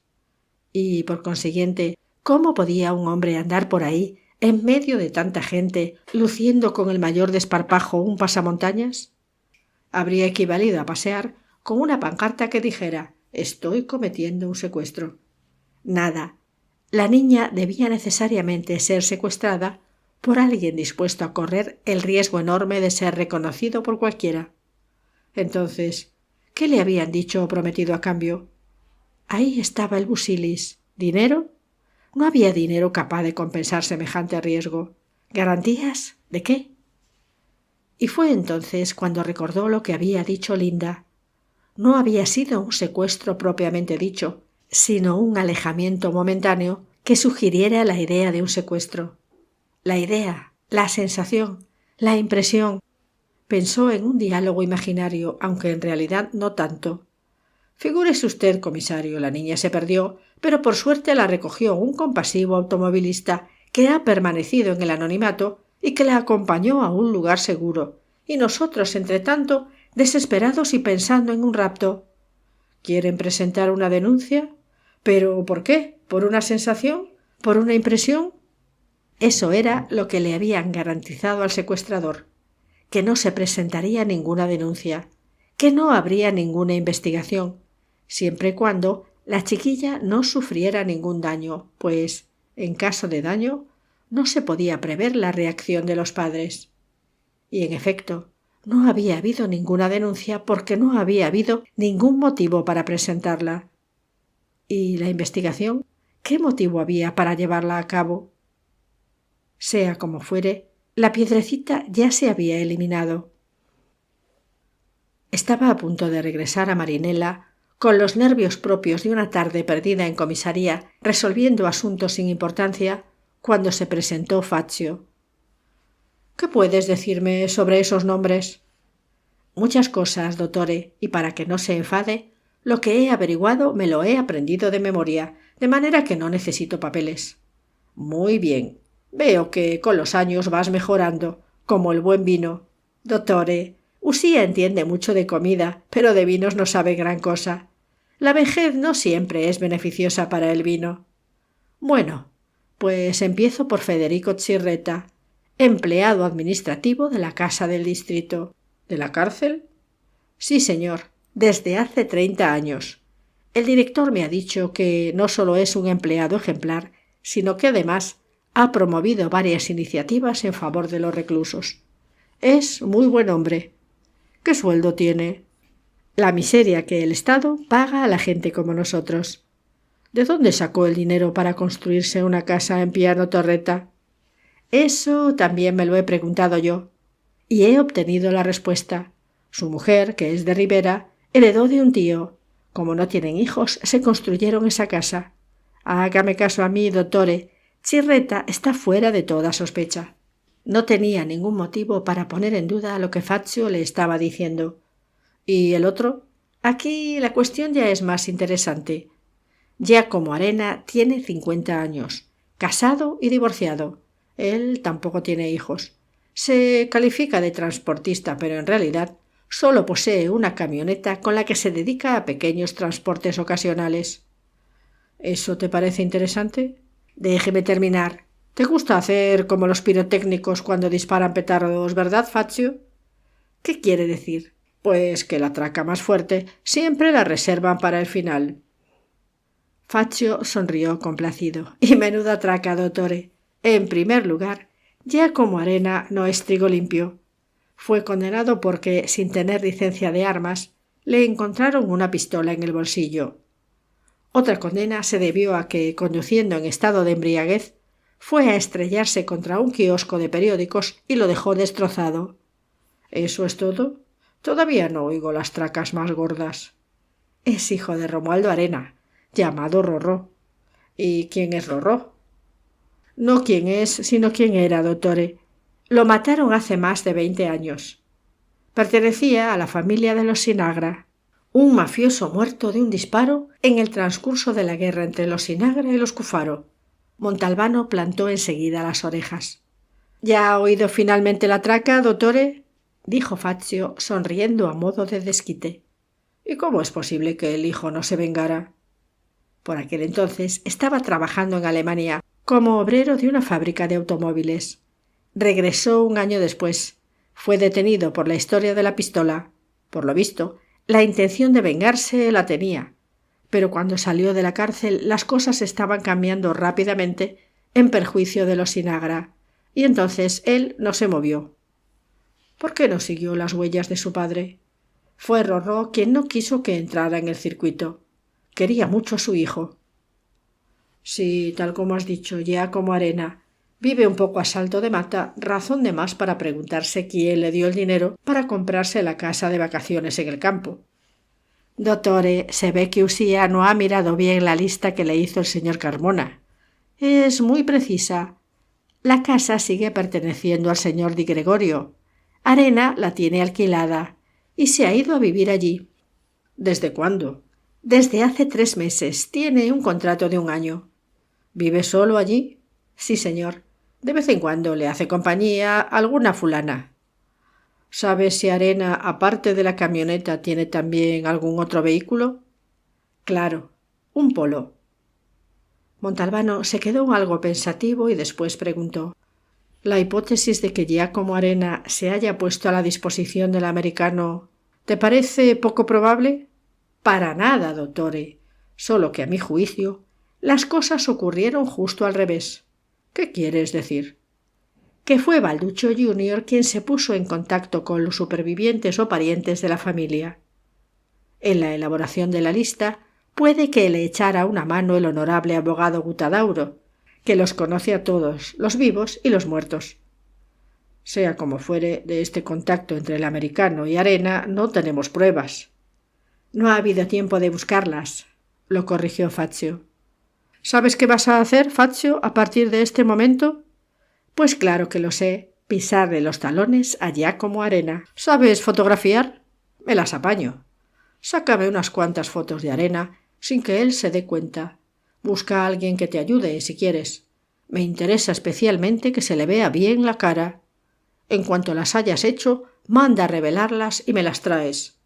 Y, por consiguiente, ¿cómo podía un hombre andar por ahí, en medio de tanta gente, luciendo con el mayor desparpajo un pasamontañas? Habría equivalido a pasear con una pancarta que dijera: «Estoy cometiendo un secuestro». Nada. La niña debía necesariamente ser secuestrada por alguien dispuesto a correr el riesgo enorme de ser reconocido por cualquiera. Entonces, ¿qué le habían dicho o prometido a cambio? Ahí estaba el busilis. ¿Dinero? No había dinero capaz de compensar semejante riesgo. ¿Garantías? ¿De qué? Y fue entonces cuando recordó lo que había dicho Linda. No había sido un secuestro propiamente dicho, sino un alejamiento momentáneo que sugiriera la idea de un secuestro. La idea, la sensación, la impresión. Pensó en un diálogo imaginario, aunque en realidad no tanto. Figúrese usted, comisario, la niña se perdió, pero por suerte la recogió un compasivo automovilista que ha permanecido en el anonimato y que la acompañó a un lugar seguro, y nosotros, entre tanto, desesperados y pensando en un rapto. ¿Quieren presentar una denuncia? ¿Pero por qué? ¿Por una sensación? ¿Por una impresión? Eso era lo que le habían garantizado al secuestrador, que no se presentaría ninguna denuncia, que no habría ninguna investigación, siempre y cuando la chiquilla no sufriera ningún daño, pues, en caso de daño, no se podía prever la reacción de los padres. Y, en efecto, no había habido ninguna denuncia porque no había habido ningún motivo para presentarla. ¿Y la investigación? ¿Qué motivo había para llevarla a cabo? Sea como fuere, la piedrecita ya se había eliminado. Estaba a punto de regresar a Marinela, con los nervios propios de una tarde perdida en comisaría, resolviendo asuntos sin importancia, cuando se presentó Fazio. ¿Qué puedes decirme sobre esos nombres? Muchas cosas, dottore, y para que no se enfade, lo que he averiguado me lo he aprendido de memoria, de manera que no necesito papeles. Muy bien. Veo que con los años vas mejorando, como el buen vino. Dottore, Usía entiende mucho de comida, pero de vinos no sabe gran cosa. La vejez no siempre es beneficiosa para el vino. Bueno, pues empiezo por Federico Chirretta, empleado administrativo de la Casa del Distrito. ¿De la cárcel? Sí, señor, desde hace 30 años. El director me ha dicho que no solo es un empleado ejemplar, sino que además ha promovido varias iniciativas en favor de los reclusos. Es muy buen hombre. ¿Qué sueldo tiene? La miseria que el Estado paga a la gente como nosotros. ¿De dónde sacó el dinero para construirse una casa en Piano Torretta? Eso también me lo he preguntado yo, y he obtenido la respuesta. Su mujer, que es de Ribera, heredó de un tío. Como no tienen hijos, se construyeron esa casa. Hágame caso a mí, dottore. Chirretta está fuera de toda sospecha. No tenía ningún motivo para poner en duda lo que Fazio le estaba diciendo. ¿Y el otro? Aquí la cuestión ya es más interesante. Giacomo Arena tiene 50 años, casado y divorciado. Él tampoco tiene hijos. Se califica de transportista, pero en realidad solo posee una camioneta con la que se dedica a pequeños transportes ocasionales. ¿Eso te parece interesante? Déjeme terminar. ¿Te gusta hacer como los pirotécnicos cuando disparan petardos, verdad, Fazio? ¿Qué quiere decir? Pues que la traca más fuerte siempre la reservan para el final. Fazio sonrió complacido. Y menuda traca, dottore. En primer lugar, Giacomo Arena no es trigo limpio. Fue condenado porque, sin tener licencia de armas, le encontraron una pistola en el bolsillo. Otra condena se debió a que, conduciendo en estado de embriaguez, fue a estrellarse contra un kiosco de periódicos y lo dejó destrozado. ¿Eso es todo? Todavía no oigo las tracas más gordas. Es hijo de Romualdo Arena, llamado Rorró. ¿Y quién es Rorró? No quién es, sino quién era, dottore. Lo mataron hace más de 20 años. Pertenecía a la familia de los Sinagra, un mafioso muerto de un disparo en el transcurso de la guerra entre los Sinagra y los Cufaro. Montalbano plantó enseguida las orejas. ¿Ya ha oído finalmente la traca, dottore? Dijo Fazio, sonriendo a modo de desquite. ¿Y cómo es posible que el hijo no se vengara? Por aquel entonces estaba trabajando en Alemania como obrero de una fábrica de automóviles. Regresó un año después. Fue detenido por la historia de la pistola. Por lo visto, la intención de vengarse la tenía. Pero cuando salió de la cárcel las cosas estaban cambiando rápidamente en perjuicio de los Sinagra, y entonces él no se movió. ¿Por qué no siguió las huellas de su padre? Fue Rorró quien no quiso que entrara en el circuito. Quería mucho a su hijo. Sí, tal como has dicho, Giacomo Arena. Vive un poco a salto de mata, razón de más para preguntarse quién le dio el dinero para comprarse la casa de vacaciones en el campo. Dottore, se ve que Usía no ha mirado bien la lista que le hizo el señor Carmona. Es muy precisa. La casa sigue perteneciendo al señor Di Gregorio. Arena la tiene alquilada y se ha ido a vivir allí. ¿Desde cuándo? Desde hace 3 meses. Tiene un contrato de 1 año. ¿Vive solo allí? Sí, señor. De vez en cuando le hace compañía alguna fulana. ¿Sabes si Arena, aparte de la camioneta, tiene también algún otro vehículo? Claro, un Polo. Montalbano se quedó algo pensativo y después preguntó: ¿La hipótesis de que Giacomo Arena se haya puesto a la disposición del americano te parece poco probable? Para nada, dottore. Solo que a mi juicio las cosas ocurrieron justo al revés. ¿Qué quieres decir? Que fue Balduccio Junior quien se puso en contacto con los supervivientes o parientes de la familia. En la elaboración de la lista puede que le echara una mano el honorable abogado Gutadauro, que los conoce a todos, los vivos y los muertos. Sea como fuere, de este contacto entre el americano y Arena no tenemos pruebas. No ha habido tiempo de buscarlas, lo corrigió Fazio. ¿Sabes qué vas a hacer, Fazio, a partir de este momento? Pues claro que lo sé, pisarle los talones a Giacomo Arena. ¿Sabes fotografiar? Me las apaño. Sácame unas cuantas fotos de Arena sin que él se dé cuenta. Busca a alguien que te ayude, si quieres. Me interesa especialmente que se le vea bien la cara. En cuanto las hayas hecho, manda a revelarlas y me las traes.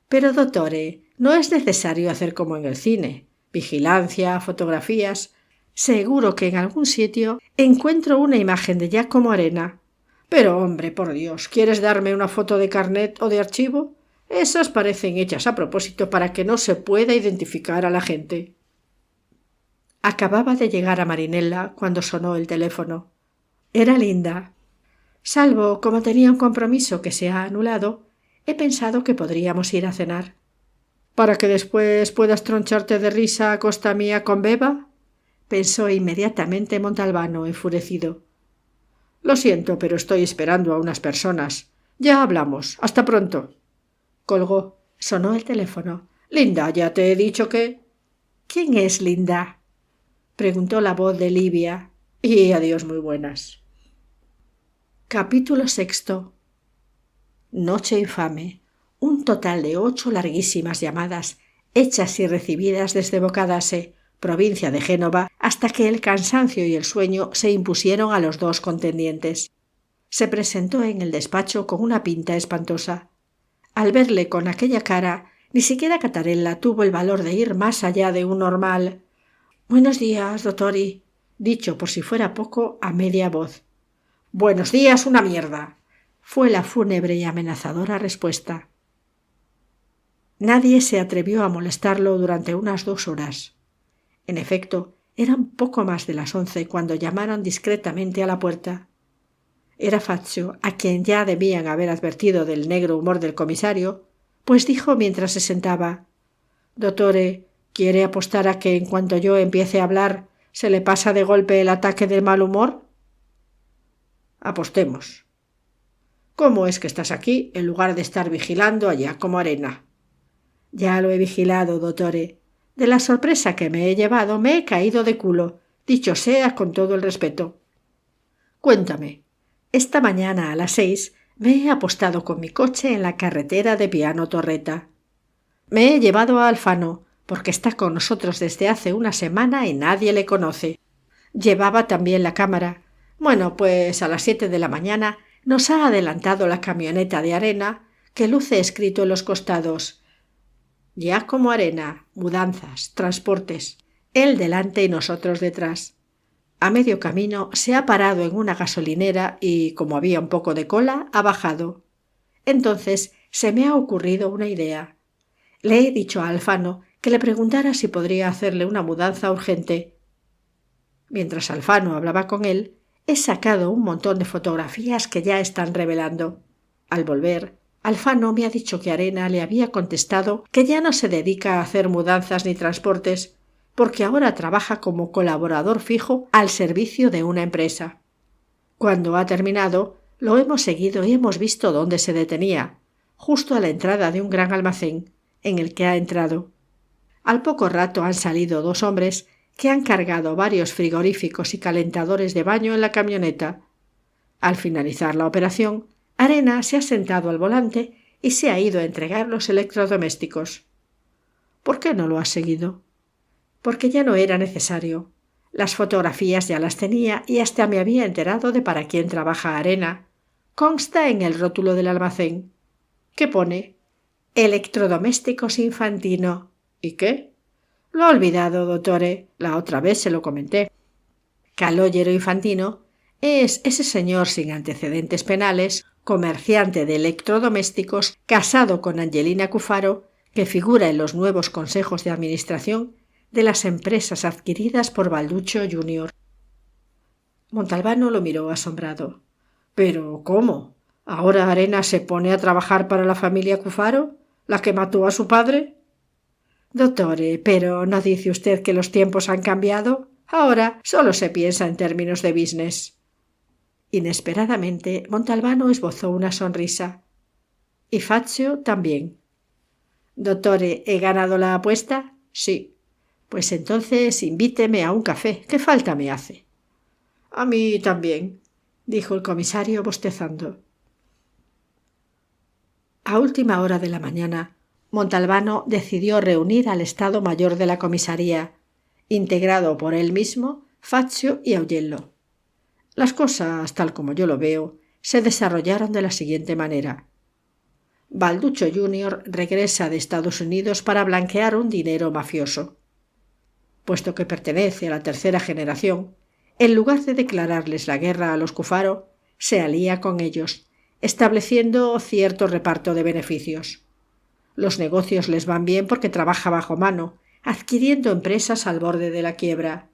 Pero, dottore, no es necesario hacer como en el cine. Vigilancia, fotografías. Seguro que en algún sitio encuentro una imagen de Giacomo Arena. Pero, hombre, por Dios, ¿quieres darme una foto de carnet o de archivo? Esas parecen hechas a propósito para que no se pueda identificar a la gente. Acababa de llegar a Marinella cuando sonó el teléfono. Era Linda. Salvo como tenía un compromiso que se ha anulado, he pensado que podríamos ir a cenar. ¿Para que después puedas troncharte de risa a costa mía con Beba? Pensó inmediatamente Montalbano, enfurecido. Lo siento, pero estoy esperando a unas personas. Ya hablamos. Hasta pronto. Colgó. Sonó el teléfono. Linda, ya te he dicho que... ¿Quién es Linda? Preguntó la voz de Livia. Y adiós muy buenas. Capítulo 6. Noche infame. Un total de 8 larguísimas llamadas, hechas y recibidas desde Bocadase, provincia de Génova, hasta que el cansancio y el sueño se impusieron a los 2 contendientes. Se presentó en el despacho con una pinta espantosa. Al verle con aquella cara, ni siquiera Catarella tuvo el valor de ir más allá de un normal «Buenos días, dottori», dicho por si fuera poco a media voz. «Buenos días, una mierda», fue la fúnebre y amenazadora respuesta. Nadie se atrevió a molestarlo durante unas 2 horas. En efecto, eran poco más de las 11 cuando llamaron discretamente a la puerta. Era Fazio, a quien ya debían haber advertido del negro humor del comisario, pues dijo mientras se sentaba: «Dottore, ¿quiere apostar a que en cuanto yo empiece a hablar se le pasa de golpe el ataque del mal humor?» «Apostemos». «¿Cómo es que estás aquí en lugar de estar vigilando a Giacomo Arena?» «Ya lo he vigilado, dottore. De la sorpresa que me he llevado me he caído de culo, dicho sea con todo el respeto». «Cuéntame». «Esta mañana a las 6 me he apostado con mi coche en la carretera de Piano Torreta. Me he llevado a Alfano, porque está con nosotros desde hace una semana y nadie le conoce. Llevaba también la cámara. Bueno, pues a las 7 de la mañana nos ha adelantado la camioneta de Arena, que luce escrito en los costados: Giacomo Arena, mudanzas, transportes. Él delante y nosotros detrás. A medio camino se ha parado en una gasolinera y, como había un poco de cola, ha bajado. Entonces se me ha ocurrido una idea. Le he dicho a Alfano que le preguntara si podría hacerle una mudanza urgente. Mientras Alfano hablaba con él, he sacado un montón de fotografías que ya están revelando. Al volver, Alfano me ha dicho que Arena le había contestado que ya no se dedica a hacer mudanzas ni transportes, porque ahora trabaja como colaborador fijo al servicio de una empresa. Cuando ha terminado, lo hemos seguido y hemos visto dónde se detenía, justo a la entrada de un gran almacén, en el que ha entrado. Al poco rato han salido 2 hombres que han cargado varios frigoríficos y calentadores de baño en la camioneta. Al finalizar la operación, Arena se ha sentado al volante y se ha ido a entregar los electrodomésticos. ¿Por qué no lo has seguido? Porque ya no era necesario. Las fotografías ya las tenía y hasta me había enterado de para quién trabaja Arena. Consta en el rótulo del almacén. ¿Qué pone? Electrodomésticos Infantino. ¿Y qué? Lo ha olvidado, dottore. La otra vez se lo comenté. Calogero Infantino es ese señor sin antecedentes penales, comerciante de electrodomésticos, casado con Angelina Cufaro, que figura en los nuevos consejos de administración de las empresas adquiridas por Balduccio Jr. Montalbano lo miró asombrado. ¿Pero cómo? ¿Ahora Arena se pone a trabajar para la familia Cufaro, la que mató a su padre? Dottore, ¿pero no dice usted que los tiempos han cambiado? Ahora solo se piensa en términos de business. Inesperadamente, Montalbano esbozó una sonrisa. Y Fazio también. Dottore, ¿he ganado la apuesta? Sí. Pues entonces invíteme a un café. ¿Qué falta me hace? A mí también, dijo el comisario bostezando. A última hora de la mañana, Montalbano decidió reunir al Estado Mayor de la comisaría, integrado por él mismo, Fazio y Augello. Las cosas, tal como yo lo veo, se desarrollaron de la siguiente manera. Balduccio Jr. regresa de Estados Unidos para blanquear un dinero mafioso. Puesto que pertenece a la tercera generación, en lugar de declararles la guerra a los Cufaro, se alía con ellos, estableciendo cierto reparto de beneficios. Los negocios les van bien porque trabaja bajo mano, adquiriendo empresas al borde de la quiebra.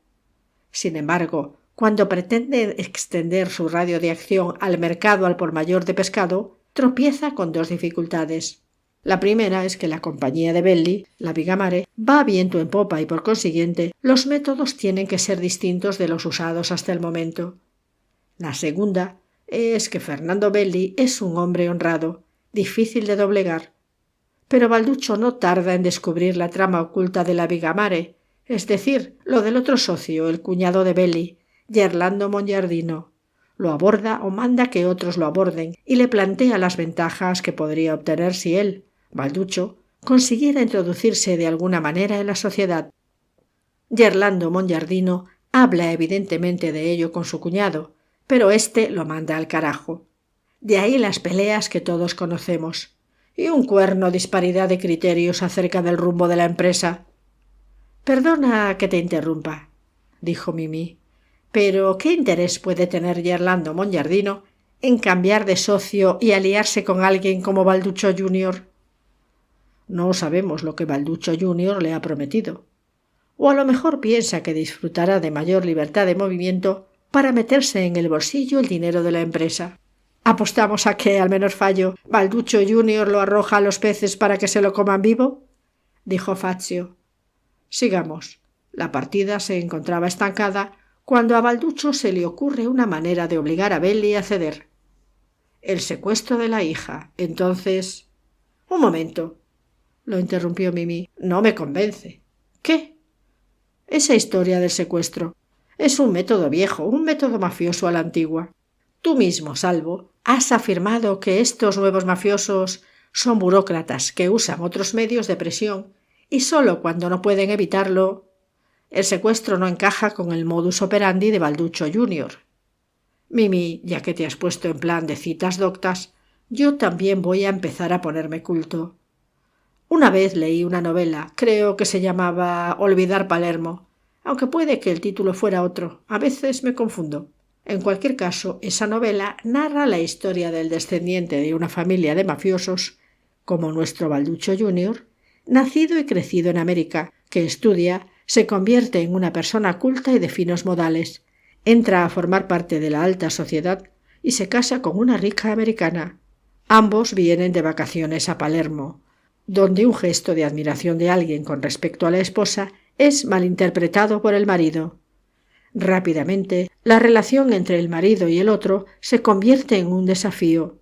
Sin embargo, cuando pretende extender su radio de acción al mercado al por mayor de pescado, tropieza con dos dificultades. La primera es que la compañía de Belli, la Bigamare, va viento en popa y por consiguiente los métodos tienen que ser distintos de los usados hasta el momento. La segunda es que Fernando Belli es un hombre honrado, difícil de doblegar. Pero Balduccio no tarda en descubrir la trama oculta de la Bigamare, es decir, lo del otro socio, el cuñado de Belli, Gerlando Mongiardino. Lo aborda o manda que otros lo aborden y le plantea las ventajas que podría obtener si él, Balduccio, consiguiera introducirse de alguna manera en la sociedad. Gerlando Mongiardino habla evidentemente de ello con su cuñado, pero éste lo manda al carajo. De ahí las peleas que todos conocemos. Y un cuerno disparidad de criterios acerca del rumbo de la empresa. Perdona que te interrumpa, dijo Mimi, pero ¿qué interés puede tener Gerlando Mongiardino en cambiar de socio y aliarse con alguien como Balduccio Jr.? No sabemos lo que Balduccio Jr. le ha prometido. O a lo mejor piensa que disfrutará de mayor libertad de movimiento para meterse en el bolsillo el dinero de la empresa. ¿Apostamos a que, al menor fallo, Balduccio Jr. lo arroja a los peces para que se lo coman vivo? Dijo Fazio. Sigamos. La partida se encontraba estancada cuando a Balduccio se le ocurre una manera de obligar a Belli a ceder. El secuestro de la hija. Entonces... Un momento, lo interrumpió Mimi. No me convence. ¿Qué? Esa historia del secuestro. Es un método viejo, un método mafioso a la antigua. Tú mismo, Salvo, has afirmado que estos nuevos mafiosos son burócratas que usan otros medios de presión y sólo cuando no pueden evitarlo... El secuestro no encaja con el modus operandi de Balduccio Jr. Mimi, ya que te has puesto en plan de citas doctas, yo también voy a empezar a ponerme culto. Una vez leí una novela, creo que se llamaba Olvidar Palermo, aunque puede que el título fuera otro, a veces me confundo. En cualquier caso, esa novela narra la historia del descendiente de una familia de mafiosos, como nuestro Balduccio Jr., nacido y crecido en América, que estudia, se convierte en una persona culta y de finos modales, entra a formar parte de la alta sociedad y se casa con una rica americana. Ambos vienen de vacaciones a Palermo, donde un gesto de admiración de alguien con respecto a la esposa es malinterpretado por el marido. Rápidamente, la relación entre el marido y el otro se convierte en un desafío.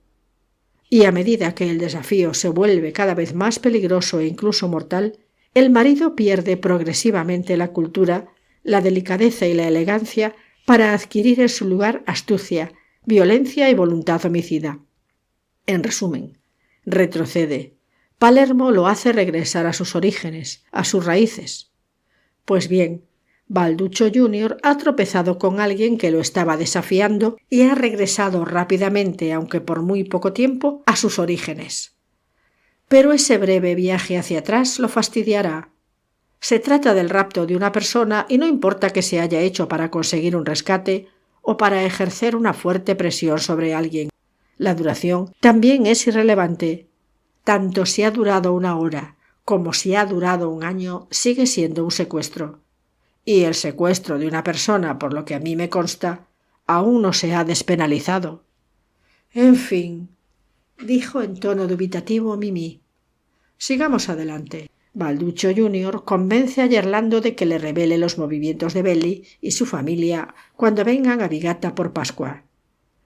Y a medida que el desafío se vuelve cada vez más peligroso e incluso mortal, el marido pierde progresivamente la cultura, la delicadeza y la elegancia para adquirir en su lugar astucia, violencia y voluntad homicida. En resumen, retrocede. Palermo lo hace regresar a sus orígenes, a sus raíces. Pues bien, Balduccio Jr. ha tropezado con alguien que lo estaba desafiando y ha regresado rápidamente, aunque por muy poco tiempo, a sus orígenes. Pero ese breve viaje hacia atrás lo fastidiará. Se trata del rapto de una persona y no importa que se haya hecho para conseguir un rescate o para ejercer una fuerte presión sobre alguien. La duración también es irrelevante. Tanto si ha durado una hora como si ha durado un año, sigue siendo un secuestro. Y el secuestro de una persona, por lo que a mí me consta, aún no se ha despenalizado. En fin, dijo en tono dubitativo Mimi. Sigamos adelante. Balduccio Jr. convence a Gerlando de que le revele los movimientos de Belli y su familia cuando vengan a Vigata por Pascua,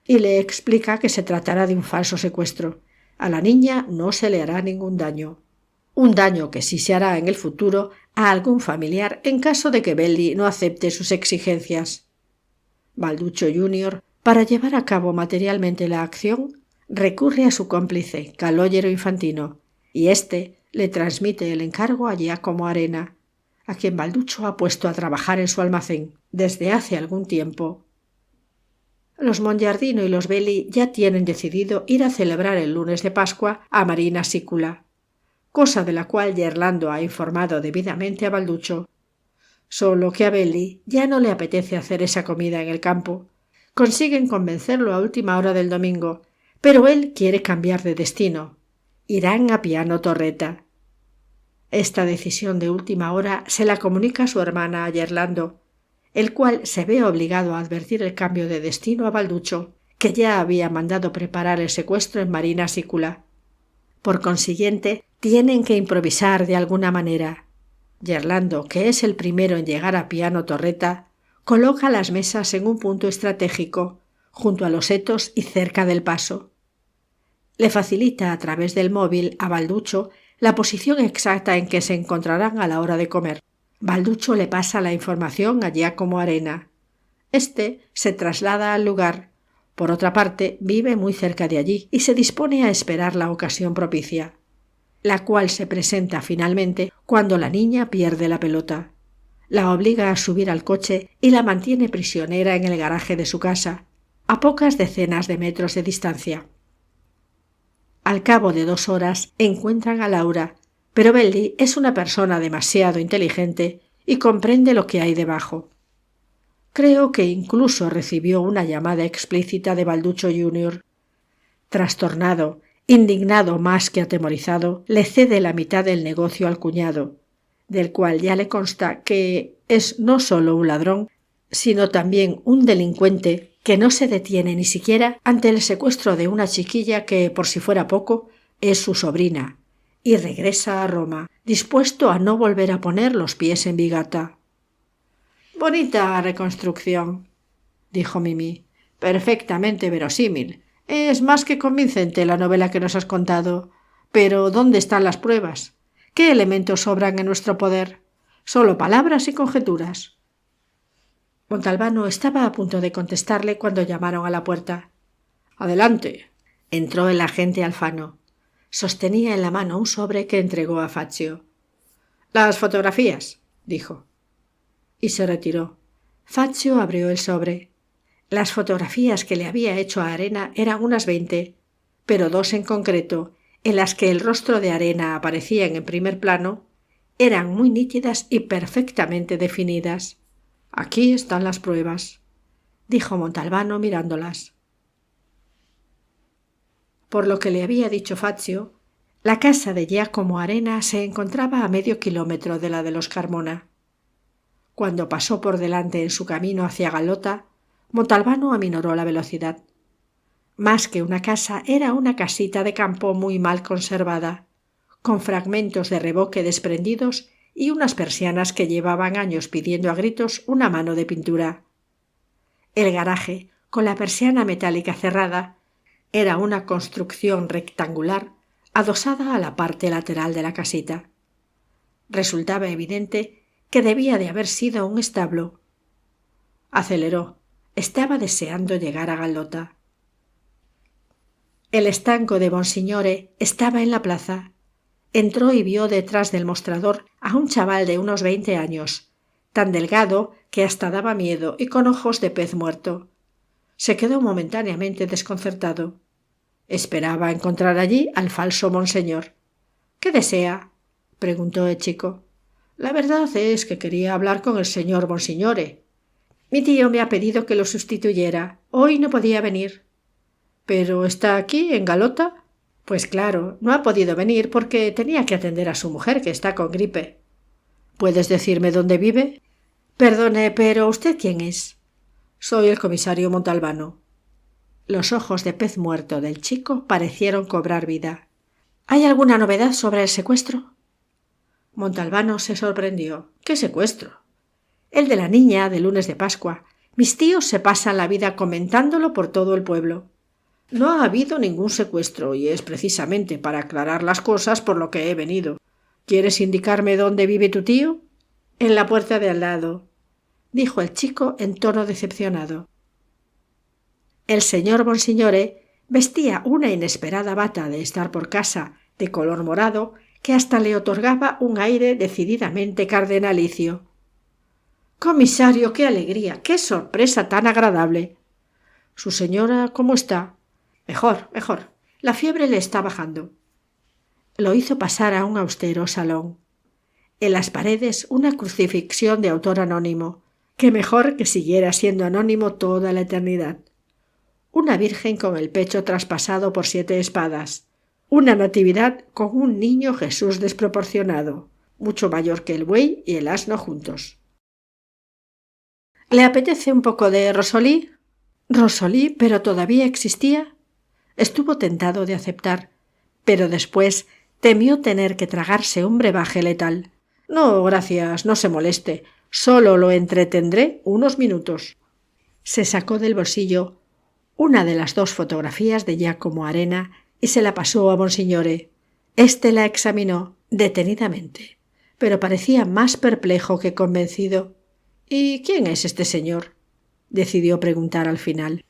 y le explica que se tratará de un falso secuestro. A la niña no se le hará ningún daño. Un daño que sí se hará en el futuro a algún familiar en caso de que Belli no acepte sus exigencias. Balduccio Jr., para llevar a cabo materialmente la acción, recurre a su cómplice, Calogero Infantino, y éste le transmite el encargo a Giacomo Arena, a quien Balduccio ha puesto a trabajar en su almacén desde hace algún tiempo. Los Mongiardino y los Belli ya tienen decidido ir a celebrar el lunes de Pascua a Marina Sicula, cosa de la cual Gerlando ha informado debidamente a Balduccio. Solo que a Belli ya no le apetece hacer esa comida en el campo. Consiguen convencerlo a última hora del domingo, pero él quiere cambiar de destino. Irán a Piano Torretta. Esta decisión de última hora se la comunica su hermana a Gerlando, el cual se ve obligado a advertir el cambio de destino a Balduccio, que ya había mandado preparar el secuestro en Marina Sicula. Por consiguiente, tienen que improvisar de alguna manera. Gerlando, que es el primero en llegar a Piano Torretta, coloca las mesas en un punto estratégico, junto a los setos y cerca del paso. Le facilita a través del móvil a Balduccio la posición exacta en que se encontrarán a la hora de comer. Balduccio le pasa la información a Giacomo Arena. Este se traslada al lugar. Por otra parte, vive muy cerca de allí y se dispone a esperar la ocasión propicia, la cual se presenta finalmente cuando la niña pierde la pelota. La obliga a subir al coche y la mantiene prisionera en el garaje de su casa, a pocas decenas de metros de distancia. Al cabo de 2 horas encuentran a Laura, pero Belli es una persona demasiado inteligente y comprende lo que hay debajo. Creo que incluso recibió una llamada explícita de Balduccio Jr. Trastornado, indignado más que atemorizado, le cede la mitad del negocio al cuñado, del cual ya le consta que es no solo un ladrón, sino también un delincuente que no se detiene ni siquiera ante el secuestro de una chiquilla que, por si fuera poco, es su sobrina, y regresa a Roma, dispuesto a no volver a poner los pies en Vigata. «Bonita reconstrucción», dijo Mimi. «Perfectamente verosímil. Es más que convincente la novela que nos has contado. Pero ¿dónde están las pruebas? ¿Qué elementos sobran en nuestro poder? Solo palabras y conjeturas». Montalbano estaba a punto de contestarle cuando llamaron a la puerta. «Adelante». Entró el agente Alfano. Sostenía en la mano un sobre que entregó a Fazio. «Las fotografías», dijo. Y se retiró. Fazio abrió el sobre. Las fotografías que le había hecho a Arena eran unas 20, pero 2 en concreto, en las que el rostro de Arena aparecía en primer plano, eran muy nítidas y perfectamente definidas. «Aquí están las pruebas», dijo Montalbano mirándolas. Por lo que le había dicho Fazio, la casa de Giacomo Arena se encontraba a medio kilómetro de la de los Carmona. Cuando pasó por delante en su camino hacia Galota, Montalbano aminoró la velocidad. Más que una casa, era una casita de campo muy mal conservada, con fragmentos de revoque desprendidos y unas persianas que llevaban años pidiendo a gritos una mano de pintura. El garaje, con la persiana metálica cerrada, era una construcción rectangular adosada a la parte lateral de la casita. Resultaba evidente que debía de haber sido un establo. Aceleró. Estaba deseando llegar a Galota. El estanco de Bonsignore estaba en la plaza. Entró y vio detrás del mostrador a un chaval de unos 20 años, tan delgado que hasta daba miedo y con ojos de pez muerto. Se quedó momentáneamente desconcertado. Esperaba encontrar allí al falso monseñor. —¿Qué desea? —preguntó el chico. —La verdad es que quería hablar con el señor Bonsignore. Mi tío me ha pedido que lo sustituyera. Hoy no podía venir. —¿Pero está aquí, en Galota? —Pues claro, no ha podido venir porque tenía que atender a su mujer, que está con gripe. —¿Puedes decirme dónde vive? —Perdone, pero ¿usted quién es? —Soy el comisario Montalbano. Los ojos de pez muerto del chico parecieron cobrar vida. —¿Hay alguna novedad sobre el secuestro? Montalbano se sorprendió. —¿Qué secuestro? —El de la niña de lunes de Pascua. Mis tíos se pasan la vida comentándolo por todo el pueblo. No ha habido ningún secuestro y es precisamente para aclarar las cosas por lo que he venido. ¿Quieres indicarme dónde vive tu tío? En la puerta de al lado, dijo el chico en tono decepcionado. El señor Bonsignore vestía una inesperada bata de estar por casa de color morado que hasta le otorgaba un aire decididamente cardenalicio. —Comisario, qué alegría, qué sorpresa tan agradable. —¿Su señora cómo está? —Mejor, mejor. La fiebre le está bajando. Lo hizo pasar a un austero salón. En las paredes una crucifixión de autor anónimo, que mejor que siguiera siendo anónimo toda la eternidad. Una virgen con el pecho traspasado por 7 espadas. Una natividad con un niño Jesús desproporcionado, mucho mayor que el buey y el asno juntos. —¿Le apetece un poco de Rosolí? —¿Rosolí? ¿Pero todavía existía? Estuvo tentado de aceptar, pero después temió tener que tragarse un brebaje letal. —No, gracias, no se moleste. Solo lo entretendré unos minutos. Se sacó del bolsillo una de las 2 fotografías de Giacomo Arena y se la pasó a Bonsignore. Este la examinó detenidamente, pero parecía más perplejo que convencido. —¿Y quién es este señor? —decidió preguntar al final.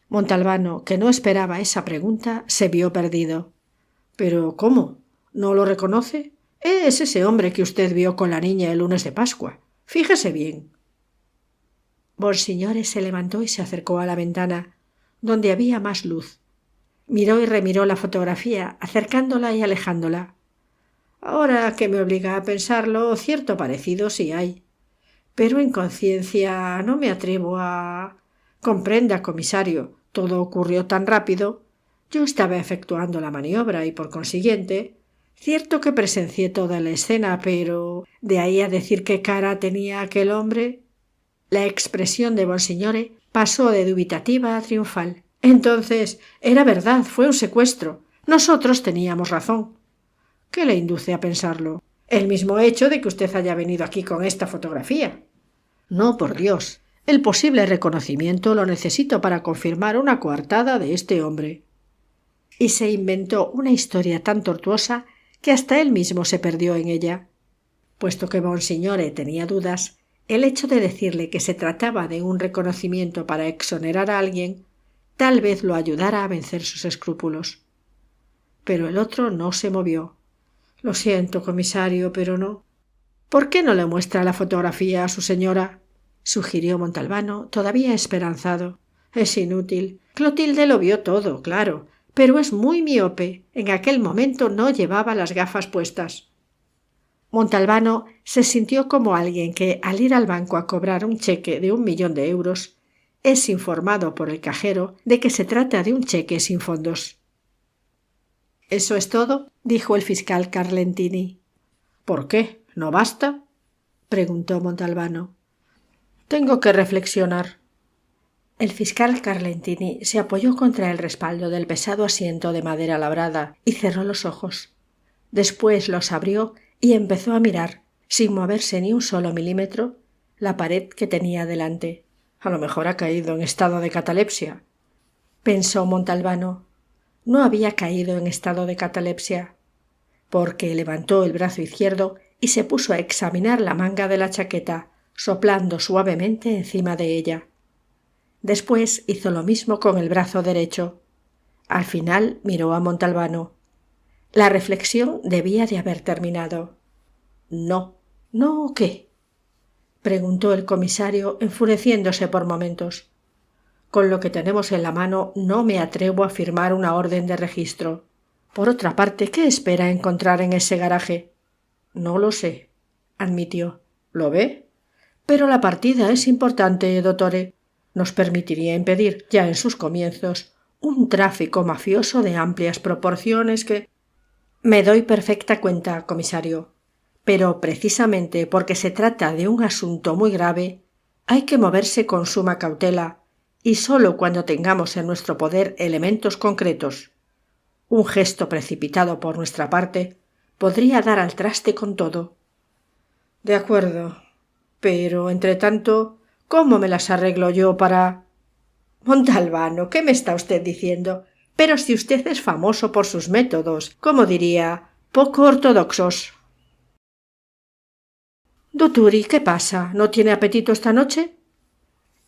Montalbano, que no esperaba esa pregunta, se vio perdido. —¿Pero cómo? ¿No lo reconoce? Es ese hombre que usted vio con la niña el lunes de Pascua. Fíjese bien. Bonsignore se levantó y se acercó a la ventana, donde había más luz. Miró y remiró la fotografía, acercándola y alejándola. Ahora que me obliga a pensarlo, cierto parecido sí hay. Pero en conciencia no me atrevo a... Comprenda, comisario, todo ocurrió tan rápido. Yo estaba efectuando la maniobra y, por consiguiente, cierto que presencié toda la escena, pero de ahí a decir qué cara tenía aquel hombre... La expresión de Bonsignore pasó de dubitativa a triunfal. Entonces, era verdad, fue un secuestro. Nosotros teníamos razón. ¿Qué le induce a pensarlo? El mismo hecho de que usted haya venido aquí con esta fotografía. No, por Dios. El posible reconocimiento lo necesito para confirmar una coartada de este hombre. Y se inventó una historia tan tortuosa que hasta él mismo se perdió en ella. Puesto que Bonsignore tenía dudas, el hecho de decirle que se trataba de un reconocimiento para exonerar a alguien tal vez lo ayudara a vencer sus escrúpulos. Pero el otro no se movió. Lo siento, comisario, pero no. ¿Por qué no le muestra la fotografía a su señora? Sugirió Montalbano, todavía esperanzado. Es inútil. Clotilde lo vio todo, claro, pero es muy miope. En aquel momento no llevaba las gafas puestas. Montalbano se sintió como alguien que, al ir al banco a cobrar un cheque de 1.000.000 de euros, es informado por el cajero de que se trata de un cheque sin fondos. —¿Eso es todo? —dijo el fiscal Carlentini. —¿Por qué? ¿No basta? —preguntó Montalbano. —Tengo que reflexionar. El fiscal Carlentini se apoyó contra el respaldo del pesado asiento de madera labrada y cerró los ojos. Después los abrió y empezó a mirar, sin moverse ni un solo milímetro, la pared que tenía delante. A lo mejor ha caído en estado de catalepsia, pensó Montalbano. No había caído en estado de catalepsia, porque levantó el brazo izquierdo y se puso a examinar la manga de la chaqueta, soplando suavemente encima de ella. Después hizo lo mismo con el brazo derecho. Al final miró a Montalbano. La reflexión debía de haber terminado. «No, ¿no qué?», preguntó el comisario, enfureciéndose por momentos. «Con lo que tenemos en la mano no me atrevo a firmar una orden de registro. Por otra parte, ¿qué espera encontrar en ese garaje?». «No lo sé», admitió. «¿Lo ve? Pero la partida es importante, dottore. Nos permitiría impedir, ya en sus comienzos, un tráfico mafioso de amplias proporciones que...». «Me doy perfecta cuenta, comisario. Pero precisamente porque se trata de un asunto muy grave, hay que moverse con suma cautela y sólo cuando tengamos en nuestro poder elementos concretos. Un gesto precipitado por nuestra parte podría dar al traste con todo». «De acuerdo. Pero, entre tanto, ¿cómo me las arreglo yo para...?» «Montalbano, ¿qué me está usted diciendo? Pero si usted es famoso por sus métodos, como diría, poco ortodoxos». «Duturi, ¿qué pasa? ¿No tiene apetito esta noche?».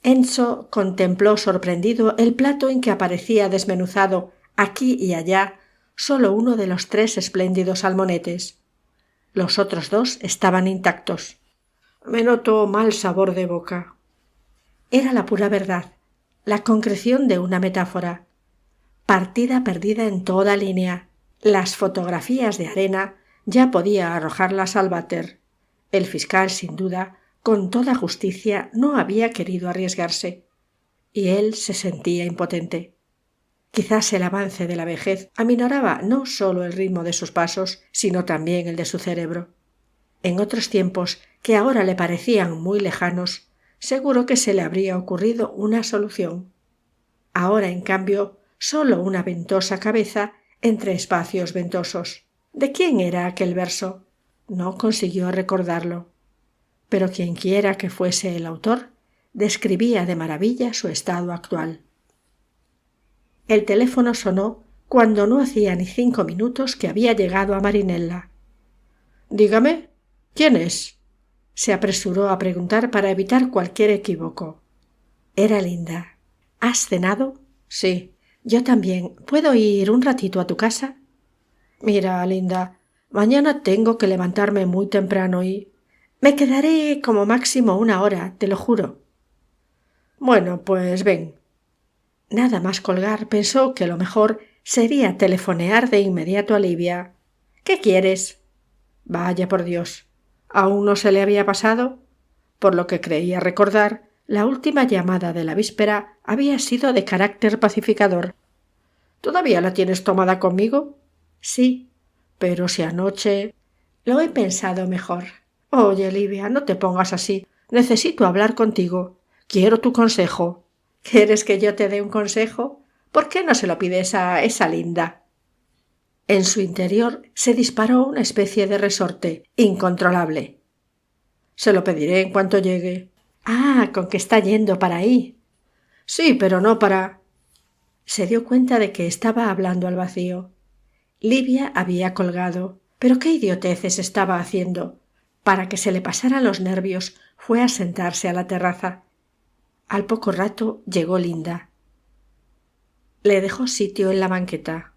Enzo contempló sorprendido el plato en que aparecía desmenuzado, aquí y allá, solo uno de los 3 espléndidos salmonetes. Los otros 2 estaban intactos. «Me noto mal sabor de boca». Era la pura verdad, la concreción de una metáfora. Partida perdida en toda línea. Las fotografías de arena ya podía arrojarlas al váter. El fiscal, sin duda, con toda justicia, no había querido arriesgarse. Y él se sentía impotente. Quizás el avance de la vejez aminoraba no solo el ritmo de sus pasos, sino también el de su cerebro. En otros tiempos, que ahora le parecían muy lejanos, seguro que se le habría ocurrido una solución. Ahora, en cambio, solo una ventosa cabeza entre espacios ventosos. ¿De quién era aquel verso? No consiguió recordarlo. Pero quienquiera que fuese el autor, describía de maravilla su estado actual. El teléfono sonó cuando no hacía ni 5 minutos que había llegado a Marinella. «Dígame, ¿quién es?», se apresuró a preguntar para evitar cualquier equívoco. Era Linda. «¿Has cenado?». «Sí». «Yo también. ¿Puedo ir un ratito a tu casa?». «Mira, Linda, mañana tengo que levantarme muy temprano y...». «Me quedaré como máximo 1 hora, te lo juro». «Bueno, pues ven». Nada más colgar pensó que lo mejor sería telefonear de inmediato a Livia. «¿Qué quieres?». «Vaya por Dios. ¿Aún no se le había pasado?». Por lo que creía recordar, la última llamada de la víspera había sido de carácter pacificador. «¿Todavía la tienes tomada conmigo?». «Sí». «Pero si anoche...». «Lo he pensado mejor». «Oye, Livia, no te pongas así. Necesito hablar contigo. Quiero tu consejo». «¿Quieres que yo te dé un consejo? ¿Por qué no se lo pides a esa Linda?». En su interior se disparó una especie de resorte incontrolable. «Se lo pediré en cuanto llegue». «Ah, con que está yendo para ahí». «Sí, pero no para...». Se dio cuenta de que estaba hablando al vacío. Livia había colgado. Pero qué idioteces estaba haciendo. Para que se le pasaran los nervios, fue a sentarse a la terraza. Al poco rato llegó Linda. Le dejó sitio en la banqueta.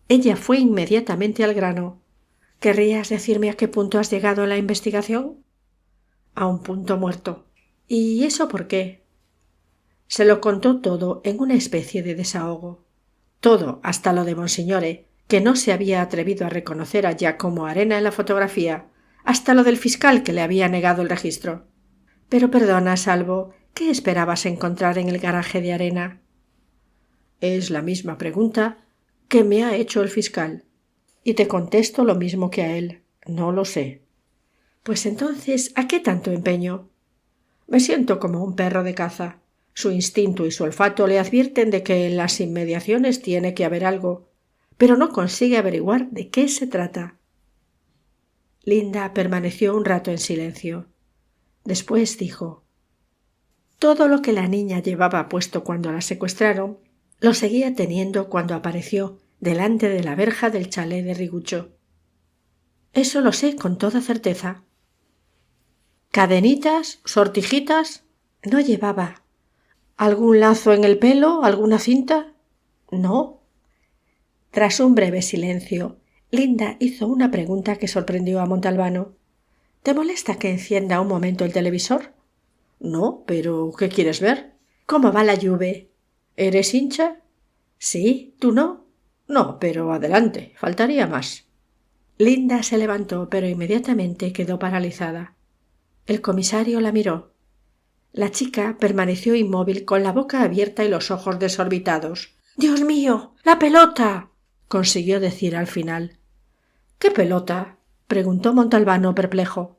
Ella fue inmediatamente al grano. «¿Querrías decirme a qué punto has llegado en la investigación?». «A un punto muerto». «¿Y eso por qué?». Se lo contó todo en una especie de desahogo. Todo, hasta lo de Monsignore, que no se había atrevido a reconocer a Giacomo Arena en la fotografía, hasta lo del fiscal que le había negado el registro. «Pero perdona, Salvo, ¿qué esperabas encontrar en el garaje de Arena?». «Es la misma pregunta que me ha hecho el fiscal, y te contesto lo mismo que a él. No lo sé». «Pues entonces, ¿a qué tanto empeño?». «Me siento como un perro de caza. Su instinto y su olfato le advierten de que en las inmediaciones tiene que haber algo, pero no consigue averiguar de qué se trata». Linda permaneció un rato en silencio. Después dijo: «Todo lo que la niña llevaba puesto cuando la secuestraron, lo seguía teniendo cuando apareció delante de la verja del chalet de Rigucho». «Eso lo sé con toda certeza». ¿Cadenitas? ¿Sortijitas? No llevaba. ¿Algún lazo en el pelo? ¿Alguna cinta? No. Tras un breve silencio, Linda hizo una pregunta que sorprendió a Montalbano. ¿Te molesta que encienda un momento el televisor? No, pero ¿qué quieres ver? ¿Cómo va la lluvia? ¿Eres hincha? Sí, ¿tú no? No, pero adelante, faltaría más. Linda se levantó, pero inmediatamente quedó paralizada. El comisario la miró. La chica permaneció inmóvil con la boca abierta y los ojos desorbitados. ¡Dios mío! ¡La pelota!, consiguió decir al final. ¿Qué pelota?, preguntó Montalbano perplejo.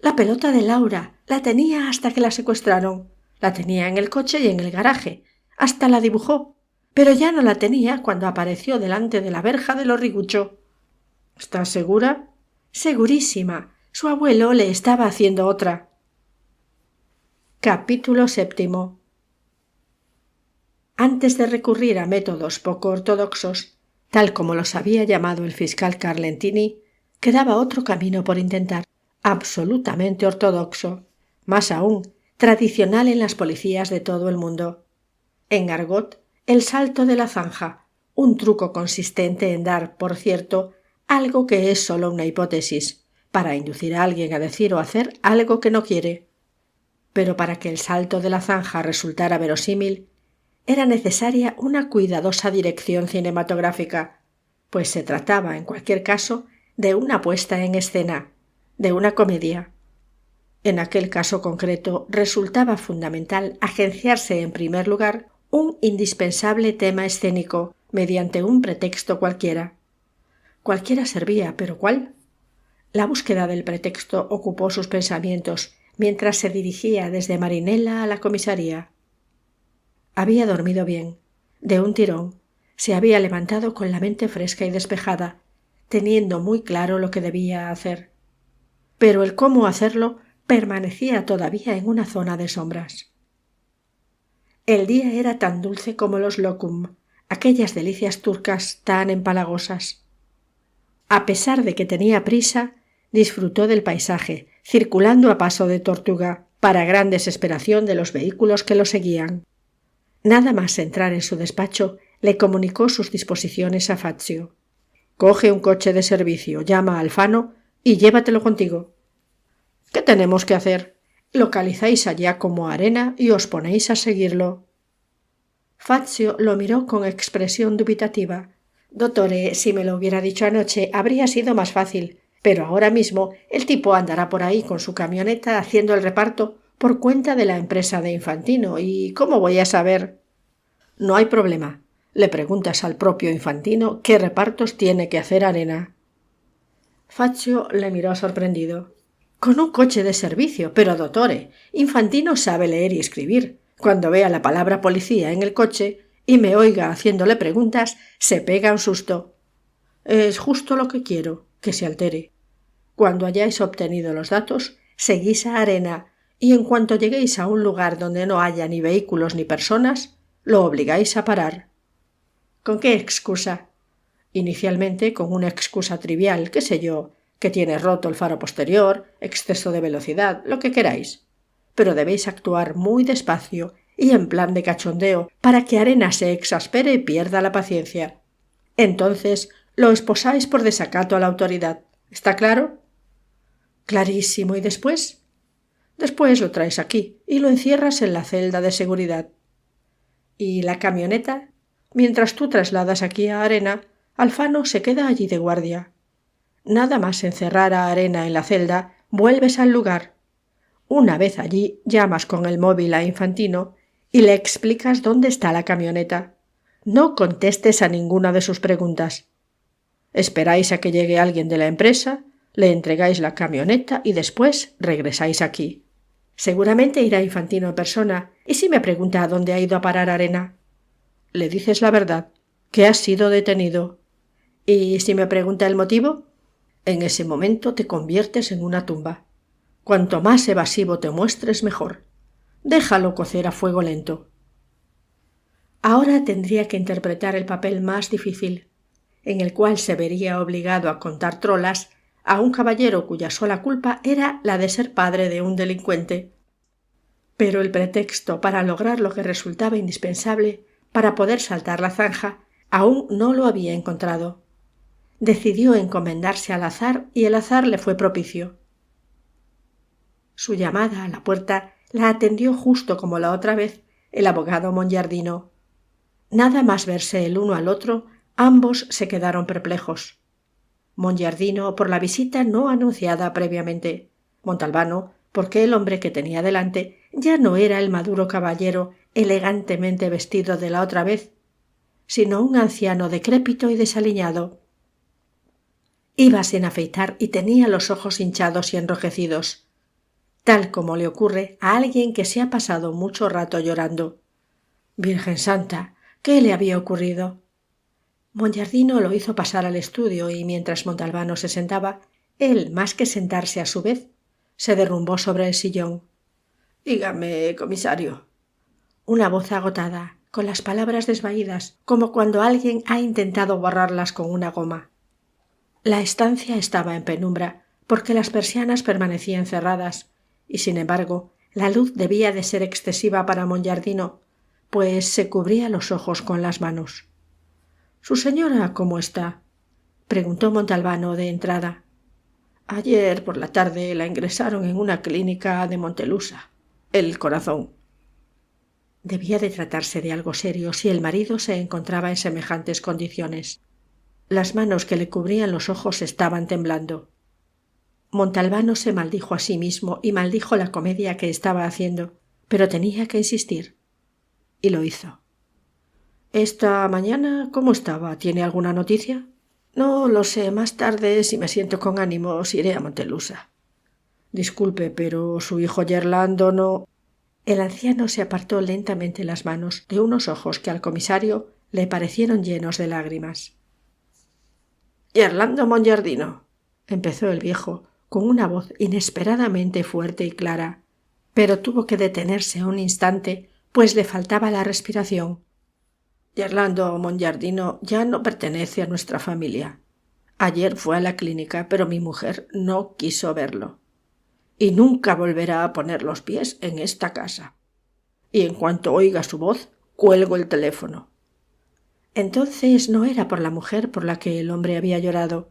La pelota de Laura. La tenía hasta que la secuestraron. La tenía en el coche y en el garaje. Hasta la dibujó. Pero ya no la tenía cuando apareció delante de la verja del Horrigucho. ¿Estás segura? Segurísima. Su abuelo le estaba haciendo otra. Capítulo 7. Antes de recurrir a métodos poco ortodoxos, tal como los había llamado el fiscal Carlentini, quedaba otro camino por intentar, absolutamente ortodoxo, más aún, tradicional en las policías de todo el mundo. En argot, el salto de la zanja, un truco consistente en dar, por cierto, algo que es solo una hipótesis, para inducir a alguien a decir o hacer algo que no quiere. Pero para que el salto de la zanja resultara verosímil, era necesaria una cuidadosa dirección cinematográfica, pues se trataba, en cualquier caso, de una puesta en escena, de una comedia. En aquel caso concreto resultaba fundamental agenciarse en primer lugar un indispensable tema escénico mediante un pretexto cualquiera. Cualquiera servía, pero ¿cuál? La búsqueda del pretexto ocupó sus pensamientos mientras se dirigía desde Marinella a la comisaría. Había dormido bien, de un tirón. Se había levantado con la mente fresca y despejada, teniendo muy claro lo que debía hacer. Pero el cómo hacerlo permanecía todavía en una zona de sombras. El día era tan dulce como los locum, aquellas delicias turcas tan empalagosas. A pesar de que tenía prisa, disfrutó del paisaje, circulando a paso de tortuga, para gran desesperación de los vehículos que lo seguían. Nada más entrar en su despacho, le comunicó sus disposiciones a Fazio. «Coge un coche de servicio, llama a Alfano y llévatelo contigo». «¿Qué tenemos que hacer?» «Localizáis a Giacomo Arena y os ponéis a seguirlo». Fazio lo miró con expresión dubitativa. «Dottore, si me lo hubiera dicho anoche habría sido más fácil, pero ahora mismo el tipo andará por ahí con su camioneta haciendo el reparto por cuenta de la empresa de Infantino, y ¿cómo voy a saber?» «No hay problema. Le preguntas al propio Infantino qué repartos tiene que hacer Arena». Fazio le miró sorprendido. «Con un coche de servicio, pero dottore, Infantino sabe leer y escribir. Cuando vea la palabra policía en el coche y me oiga haciéndole preguntas, se pega un susto». «Es justo lo que quiero, que se altere. Cuando hayáis obtenido los datos, seguís a Arena, y en cuanto lleguéis a un lugar donde no haya ni vehículos ni personas, lo obligáis a parar». «¿Con qué excusa?» «Inicialmente con una excusa trivial, qué sé yo, que tiene roto el faro posterior, exceso de velocidad, lo que queráis. Pero debéis actuar muy despacio y en plan de cachondeo para que Arena se exaspere y pierda la paciencia. Entonces lo esposáis por desacato a la autoridad. ¿Está claro?» «Clarísimo. ¿Y después?» «Después lo traes aquí y lo encierras en la celda de seguridad». «¿Y la camioneta?» «Mientras tú trasladas aquí a Arena, Alfano se queda allí de guardia. Nada más encerrar a Arena en la celda, vuelves al lugar. Una vez allí, llamas con el móvil a Infantino y le explicas dónde está la camioneta. No contestes a ninguna de sus preguntas. Esperáis a que llegue alguien de la empresa, le entregáis la camioneta y después regresáis aquí. Seguramente irá Infantino en persona, y si me pregunta a dónde ha ido a parar Arena, le dices la verdad, que has sido detenido. ¿Y si me pregunta el motivo? En ese momento te conviertes en una tumba. Cuanto más evasivo te muestres, mejor. Déjalo cocer a fuego lento». Ahora tendría que interpretar el papel más difícil, en el cual se vería obligado a contar trolas a un caballero cuya sola culpa era la de ser padre de un delincuente. Pero el pretexto para lograr lo que resultaba indispensable para poder saltar la zanja aún no lo había encontrado. Decidió encomendarse al azar y el azar le fue propicio. Su llamada a la puerta la atendió justo como la otra vez el abogado Mongiardino. Nada más verse el uno al otro, ambos se quedaron perplejos. Mongiardino por la visita no anunciada previamente, Montalbano porque el hombre que tenía delante ya no era el maduro caballero elegantemente vestido de la otra vez, sino un anciano decrépito y desaliñado. Iba sin afeitar y tenía los ojos hinchados y enrojecidos, tal como le ocurre a alguien que se ha pasado mucho rato llorando. Virgen Santa, ¿qué le había ocurrido? Mongiardino lo hizo pasar al estudio y mientras Montalbano se sentaba, él, más que sentarse a su vez, se derrumbó sobre el sillón. «Dígame, comisario». Una voz agotada, con las palabras desvaídas, como cuando alguien ha intentado borrarlas con una goma. La estancia estaba en penumbra, porque las persianas permanecían cerradas, y sin embargo, la luz debía de ser excesiva para Mongiardino, pues se cubría los ojos con las manos. «¿Su señora cómo está?», preguntó Montalbano de entrada. «Ayer por la tarde la ingresaron en una clínica de Montelusa. El corazón». Debía de tratarse de algo serio si el marido se encontraba en semejantes condiciones. Las manos que le cubrían los ojos estaban temblando. Montalbano se maldijo a sí mismo y maldijo la comedia que estaba haciendo, pero tenía que insistir. Y lo hizo. «¿Esta mañana cómo estaba? ¿Tiene alguna noticia?» «No lo sé. Más tarde, si me siento con ánimos, iré a Montelusa». «Disculpe, pero su hijo Gerlando no...» El anciano se apartó lentamente las manos de unos ojos que al comisario le parecieron llenos de lágrimas. «Gerlando Mongiardino», empezó el viejo, con una voz inesperadamente fuerte y clara, pero tuvo que detenerse un instante, pues le faltaba la respiración. «Gerlando Mongiardino ya no pertenece a nuestra familia. Ayer fue a la clínica, pero mi mujer no quiso verlo. Y nunca volverá a poner los pies en esta casa. Y en cuanto oiga su voz, cuelgo el teléfono». Entonces no era por la mujer por la que el hombre había llorado.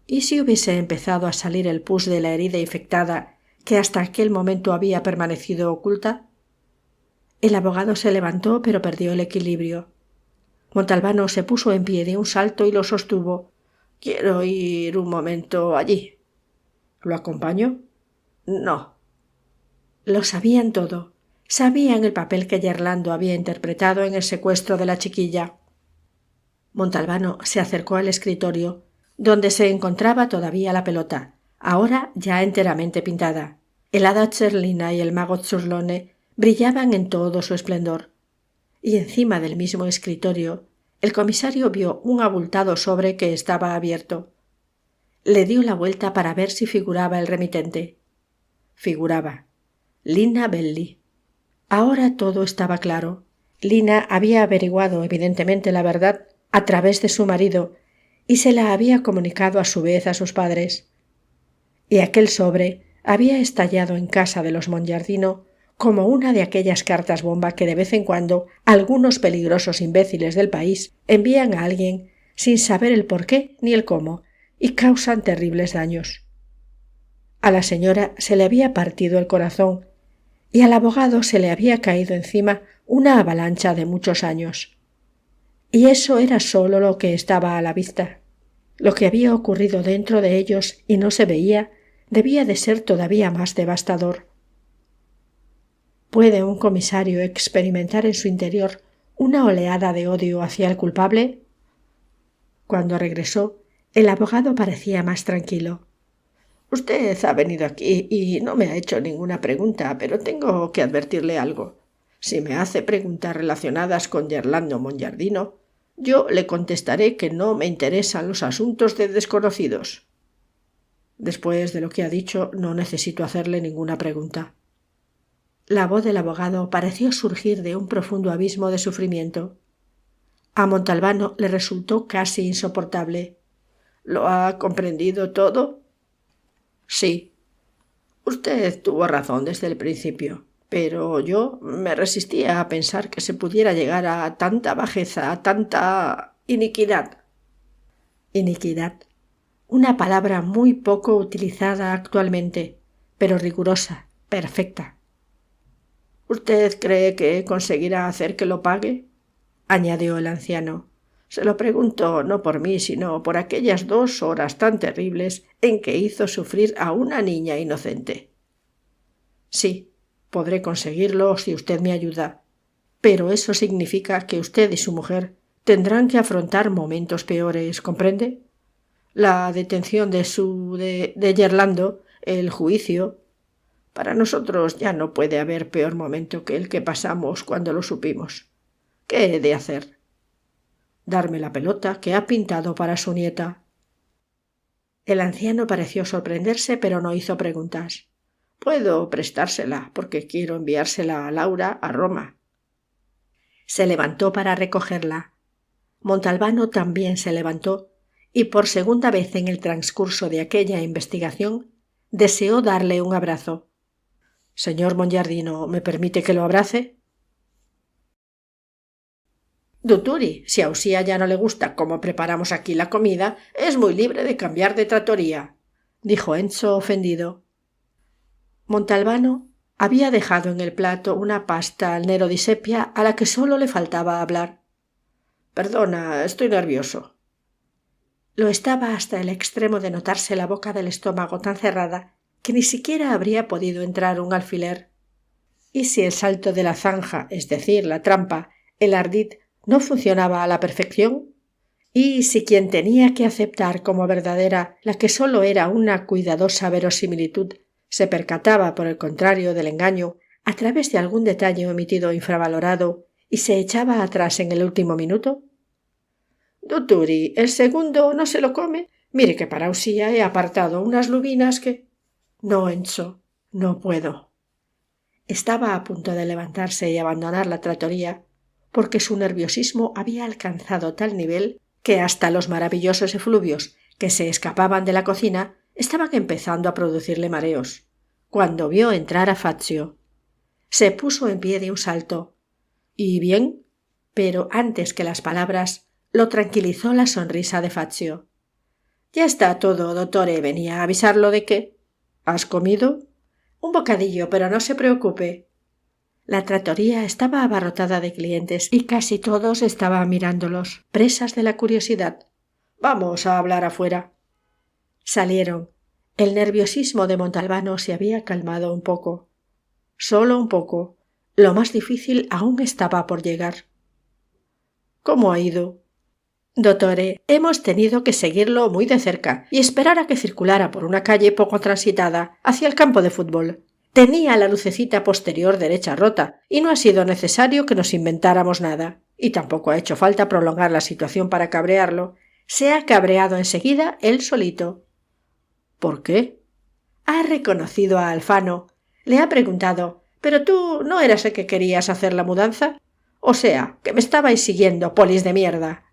¿Y si hubiese empezado a salir el pus de la herida infectada que hasta aquel momento había permanecido oculta? El abogado se levantó, pero perdió el equilibrio. Montalbano se puso en pie de un salto y lo sostuvo. «Quiero ir un momento allí». «¿Lo acompaño?» «No». Lo sabían todo. Sabían el papel que Gerlando había interpretado en el secuestro de la chiquilla. Montalbano se acercó al escritorio, donde se encontraba todavía la pelota, ahora ya enteramente pintada. El hada Zerlina y el mago Zurlone brillaban en todo su esplendor. Y encima del mismo escritorio, el comisario vio un abultado sobre que estaba abierto. Le dio la vuelta para ver si figuraba el remitente. Figuraba. Lina Belli. Ahora todo estaba claro. Lina había averiguado evidentemente la verdad a través de su marido y se la había comunicado a su vez a sus padres. Y aquel sobre había estallado en casa de los Mongiardino como una de aquellas cartas bomba que de vez en cuando algunos peligrosos imbéciles del país envían a alguien sin saber el por qué ni el cómo y causan terribles daños. A la señora se le había partido el corazón y al abogado se le había caído encima una avalancha de muchos años. Y eso era solo lo que estaba a la vista. Lo que había ocurrido dentro de ellos y no se veía debía de ser todavía más devastador. ¿Puede un comisario experimentar en su interior una oleada de odio hacia el culpable? Cuando regresó, el abogado parecía más tranquilo. «Usted ha venido aquí y no me ha hecho ninguna pregunta, pero tengo que advertirle algo. Si me hace preguntas relacionadas con Gerlando Mongiardino, yo le contestaré que no me interesan los asuntos de desconocidos». Después de lo que ha dicho, no necesito hacerle ninguna pregunta. La voz del abogado pareció surgir de un profundo abismo de sufrimiento. A Montalbano le resultó casi insoportable. «¿Lo ha comprendido todo?». Sí, usted tuvo razón desde el principio, pero yo me resistía a pensar que se pudiera llegar a tanta bajeza, a tanta iniquidad. Iniquidad. Una palabra muy poco utilizada actualmente, pero rigurosa, perfecta. ¿Usted cree que conseguirá hacer que lo pague?, añadió el anciano. Se lo pregunto no por mí, sino por aquellas 2 horas tan terribles en que hizo sufrir a una niña inocente. Sí, podré conseguirlo si usted me ayuda, pero eso significa que usted y su mujer tendrán que afrontar momentos peores, ¿comprende? La detención de Gerlando, el juicio. Para nosotros ya no puede haber peor momento que el que pasamos cuando lo supimos. ¿Qué he de hacer? Darme la pelota que ha pintado para su nieta. El anciano pareció sorprenderse, pero no hizo preguntas. Puedo prestársela, porque quiero enviársela a Laura a Roma. Se levantó para recogerla. Montalbano también se levantó, y por segunda vez en el transcurso de aquella investigación deseó darle un abrazo. Señor Mongiardino, ¿me permite que lo abrace? Duturi, si a Usía ya no le gusta cómo preparamos aquí la comida, es muy libre de cambiar de trattoria, dijo Enzo ofendido. Montalbano había dejado en el plato una pasta al nero di sepia a la que solo le faltaba hablar. Perdona, estoy nervioso. Lo estaba hasta el extremo de notarse la boca del estómago tan cerrada que ni siquiera habría podido entrar un alfiler. ¿Y si el salto de la zanja, es decir, la trampa, el ardid, no funcionaba a la perfección? ¿Y si quien tenía que aceptar como verdadera la que sólo era una cuidadosa verosimilitud se percataba, por el contrario, del engaño a través de algún detalle omitido o infravalorado y se echaba atrás en el último minuto? Duturi, ¿el segundo no se lo come? Mire que para Usía he apartado unas lubinas que... No, Enzo, no puedo. Estaba a punto de levantarse y abandonar la trattoria, porque su nerviosismo había alcanzado tal nivel que hasta los maravillosos efluvios que se escapaban de la cocina estaban empezando a producirle mareos, cuando vio entrar a Fazio. Se puso en pie de un salto. ¿Y bien? Pero antes que las palabras lo tranquilizó la sonrisa de Fazio. Ya está todo, dottore. Venía a avisarlo de que... ¿Has comido? Un bocadillo, pero no se preocupe. La trattoria estaba abarrotada de clientes y casi todos estaban mirándolos, presas de la curiosidad. Vamos a hablar afuera. Salieron. El nerviosismo de Montalbano se había calmado un poco. Solo un poco. Lo más difícil aún estaba por llegar. ¿Cómo ha ido? Dottore, hemos tenido que seguirlo muy de cerca y esperar a que circulara por una calle poco transitada hacia el campo de fútbol. Tenía la lucecita posterior derecha rota y no ha sido necesario que nos inventáramos nada. Y tampoco ha hecho falta prolongar la situación para cabrearlo. Se ha cabreado enseguida él solito. ¿Por qué? Ha reconocido a Alfano. Le ha preguntado: ¿pero tú no eras el que querías hacer la mudanza? O sea, que me estabais siguiendo, polis de mierda.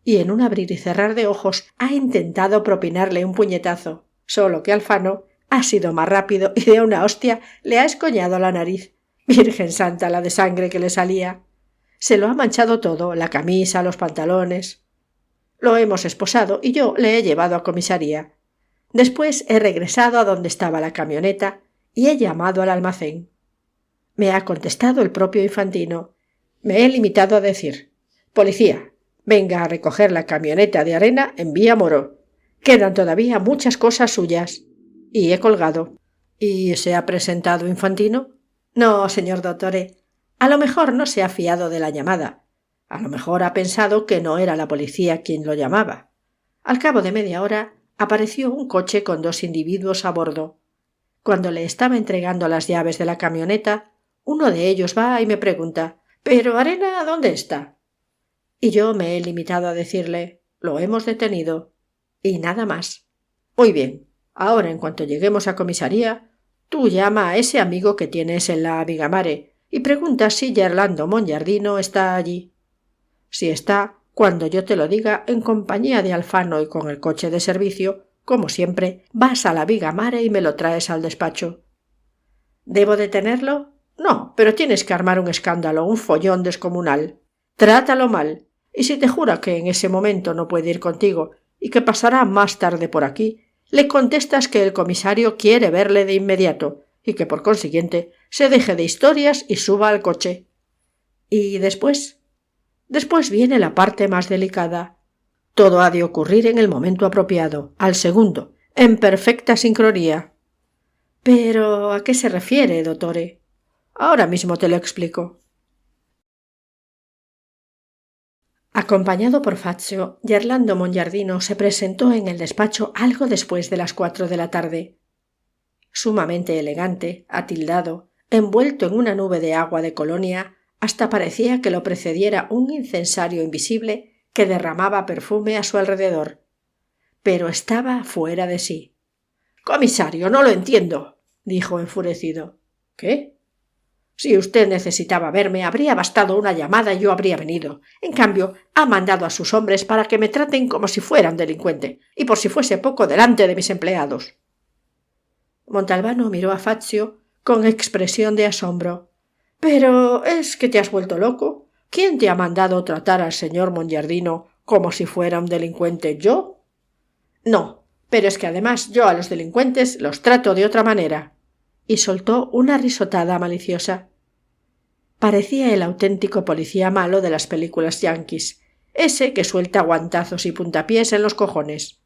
Y en un abrir y cerrar de ojos ha intentado propinarle un puñetazo, solo que Alfano ha sido más rápido y de una hostia le ha escoñado la nariz. Virgen santa, la de sangre que le salía. Se lo ha manchado todo, la camisa, los pantalones. Lo hemos esposado y yo le he llevado a comisaría. Después he regresado a donde estaba la camioneta y he llamado al almacén. Me ha contestado el propio Infantino. Me he limitado a decir: «Policía, venga a recoger la camioneta de arena en Vía Moro. Quedan todavía muchas cosas suyas». Y he colgado. ¿Y se ha presentado Infantino? No, señor dottore. A lo mejor no se ha fiado de la llamada. A lo mejor ha pensado que no era la policía quien lo llamaba. Al cabo de media hora apareció un coche con 2 individuos a bordo. Cuando le estaba entregando las llaves de la camioneta, uno de ellos va y me pregunta: «¿Pero Arena dónde está?» Y yo me he limitado a decirle: «Lo hemos detenido». Y nada más. Muy bien. Ahora, en cuanto lleguemos a comisaría, tú llama a ese amigo que tienes en la Vigamare y pregunta si Gerlando Mongiardino está allí. Si está, cuando yo te lo diga, en compañía de Alfano y con el coche de servicio, como siempre, vas a la Viga Mare y me lo traes al despacho. ¿Debo detenerlo? No, pero tienes que armar un escándalo, un follón descomunal. Trátalo mal, y si te jura que en ese momento no puede ir contigo y que pasará más tarde por aquí, le contestas que el comisario quiere verle de inmediato y que por consiguiente se deje de historias y suba al coche. ¿Y después? Después viene la parte más delicada. Todo ha de ocurrir en el momento apropiado, al segundo, en perfecta sincronía. ¿Pero a qué se refiere, dottore? Ahora mismo te lo explico. Acompañado por Fazio, Gerlando Mongiardino se presentó en el despacho algo después de las 4 de la tarde. Sumamente elegante, atildado, envuelto en una nube de agua de colonia, hasta parecía que lo precediera un incensario invisible que derramaba perfume a su alrededor. Pero estaba fuera de sí. —Comisario, no lo entiendo —dijo enfurecido. —¿Qué? Si usted necesitaba verme, habría bastado una llamada y yo habría venido. En cambio, ha mandado a sus hombres para que me traten como si fuera un delincuente, y por si fuese poco delante de mis empleados. Montalbano miró a Fazio con expresión de asombro. —¿Pero es que te has vuelto loco? ¿Quién te ha mandado tratar al señor Mongiardino como si fuera un delincuente? ¿Yo? No, pero es que además yo a los delincuentes los trato de otra manera. Y soltó una risotada maliciosa. Parecía el auténtico policía malo de las películas yanquis, ese que suelta guantazos y puntapiés en los cojones.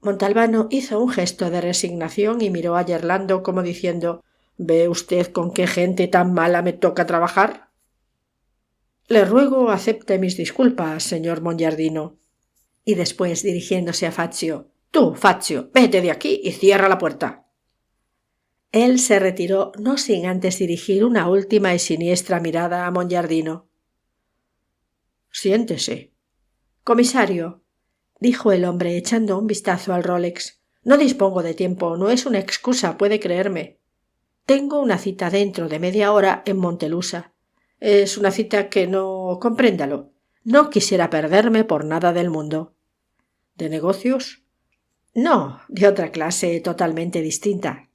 Montalbano hizo un gesto de resignación y miró a Gerlando como diciendo: ¿Ve usted con qué gente tan mala me toca trabajar? Le ruego acepte mis disculpas, señor Mongiardino. Y después, dirigiéndose a Fazio: Tú, Fazio, vete de aquí y cierra la puerta. Él se retiró no sin antes dirigir una última y siniestra mirada a Mongiardino. Siéntese. Comisario, dijo el hombre echando un vistazo al Rolex, no dispongo de tiempo, no es una excusa, puede creerme. Tengo una cita dentro de media hora en Montelusa. Es una cita que no... compréndalo. No quisiera perderme por nada del mundo. ¿De negocios? No, de otra clase totalmente distinta.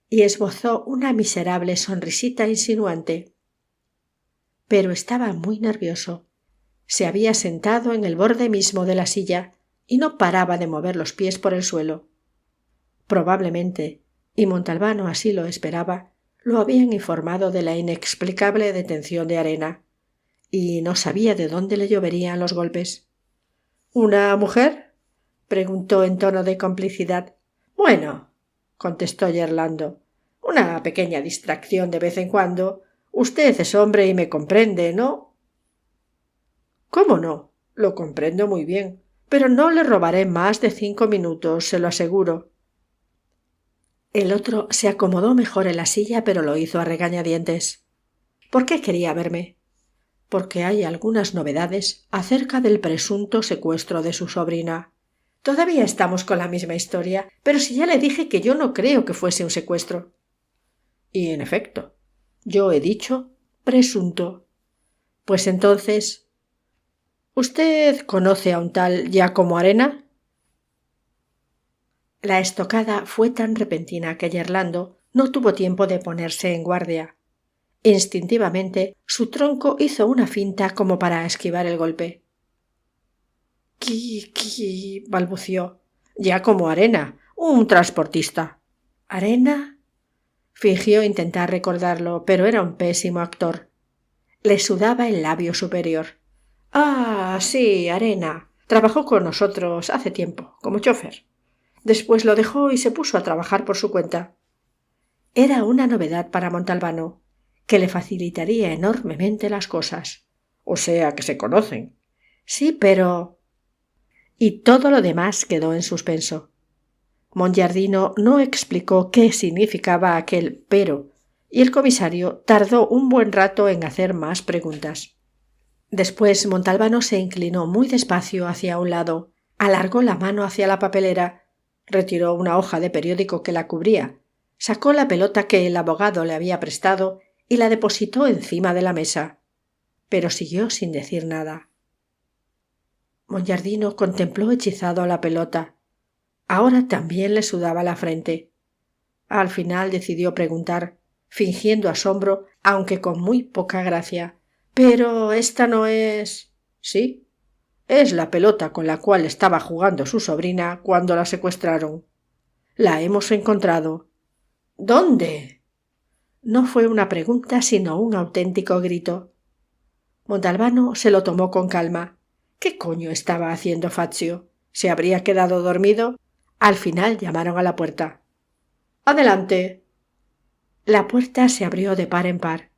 Y esbozó una miserable sonrisita insinuante. Pero estaba muy nervioso. Se había sentado en el borde mismo de la silla y no paraba de mover los pies por el suelo. Probablemente, y Montalbano así lo esperaba, lo habían informado de la inexplicable detención de Arena, y no sabía de dónde le lloverían los golpes. ¿Una mujer? Preguntó en tono de complicidad. Bueno, contestó Gerlando, una pequeña distracción de vez en cuando. Usted es hombre y me comprende, ¿no? ¿Cómo no? Lo comprendo muy bien, pero no le robaré más de 5 minutos, se lo aseguro. El otro se acomodó mejor en la silla, pero lo hizo a regañadientes. ¿Por qué quería verme? Porque hay algunas novedades acerca del presunto secuestro de su sobrina. Todavía estamos con la misma historia, pero si ya le dije que yo no creo que fuese un secuestro. Y en efecto, yo he dicho presunto. Pues entonces... ¿Usted conoce a un tal Giacomo Arena? La estocada fue tan repentina que Gerlando no tuvo tiempo de ponerse en guardia. Instintivamente su tronco hizo una finta como para esquivar el golpe. —¡Qui! —balbució. —Giacomo Arena, un transportista. —¿Arena? Fingió intentar recordarlo, pero era un pésimo actor. Le sudaba el labio superior. —Ah, sí, Arena. Trabajó con nosotros hace tiempo, como chofer. Después lo dejó y se puso a trabajar por su cuenta. Era una novedad para Montalbano, que le facilitaría enormemente las cosas. O sea que se conocen. Sí, pero... Y todo lo demás quedó en suspenso. Mongiardino no explicó qué significaba aquel pero, y el comisario tardó un buen rato en hacer más preguntas. Después Montalbano se inclinó muy despacio hacia un lado, alargó la mano hacia la papelera, retiró una hoja de periódico que la cubría, sacó la pelota que el abogado le había prestado y la depositó encima de la mesa, pero siguió sin decir nada. Mongiardino contempló hechizado la pelota, Ahora también le sudaba la frente. Al final decidió preguntar, fingiendo asombro, aunque con muy poca gracia. «Pero esta no es...» «Sí, es la pelota con la cual estaba jugando su sobrina cuando la secuestraron. La hemos encontrado». «¿Dónde?» No fue una pregunta, sino un auténtico grito. Montalbano se lo tomó con calma. ¿Qué coño estaba haciendo Fazio? ¿Se habría quedado dormido? Al final llamaron a la puerta. «Adelante». La puerta se abrió de par en par.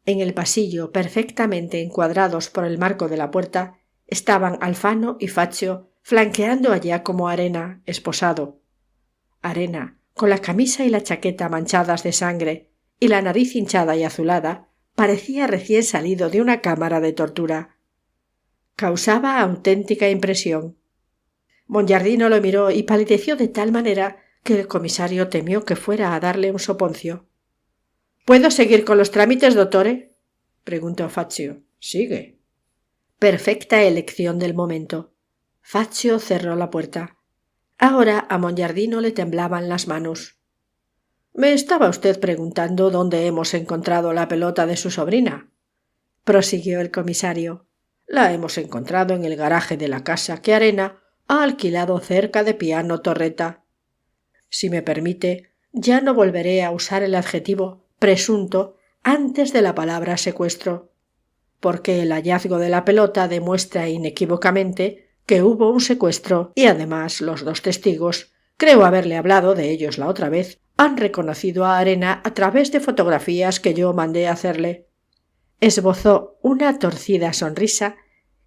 En el pasillo, perfectamente encuadrados por el marco de la puerta, estaban Alfano y Fazio flanqueando a Giacomo Arena, esposado. Arena, con la camisa y la chaqueta manchadas de sangre y la nariz hinchada y azulada, parecía recién salido de una cámara de tortura. Causaba auténtica impresión. Mongiardino lo miró y palideció de tal manera que el comisario temió que fuera a darle un soponcio. «¿Puedo seguir con los trámites, dottore?» preguntó Fazio. «Sigue». Perfecta elección del momento. Fazio cerró la puerta. Ahora a Mongiardino le temblaban las manos. «Me estaba usted preguntando dónde hemos encontrado la pelota de su sobrina», prosiguió el comisario. «La hemos encontrado en el garaje de la casa que Arena ha alquilado cerca de Piano Torretta. Si me permite, ya no volveré a usar el adjetivo presunto antes de la palabra secuestro, porque el hallazgo de la pelota demuestra inequívocamente que hubo un secuestro y además los dos testigos, creo haberle hablado de ellos la otra vez, han reconocido a Arena a través de fotografías que yo mandé hacerle». Esbozó una torcida sonrisa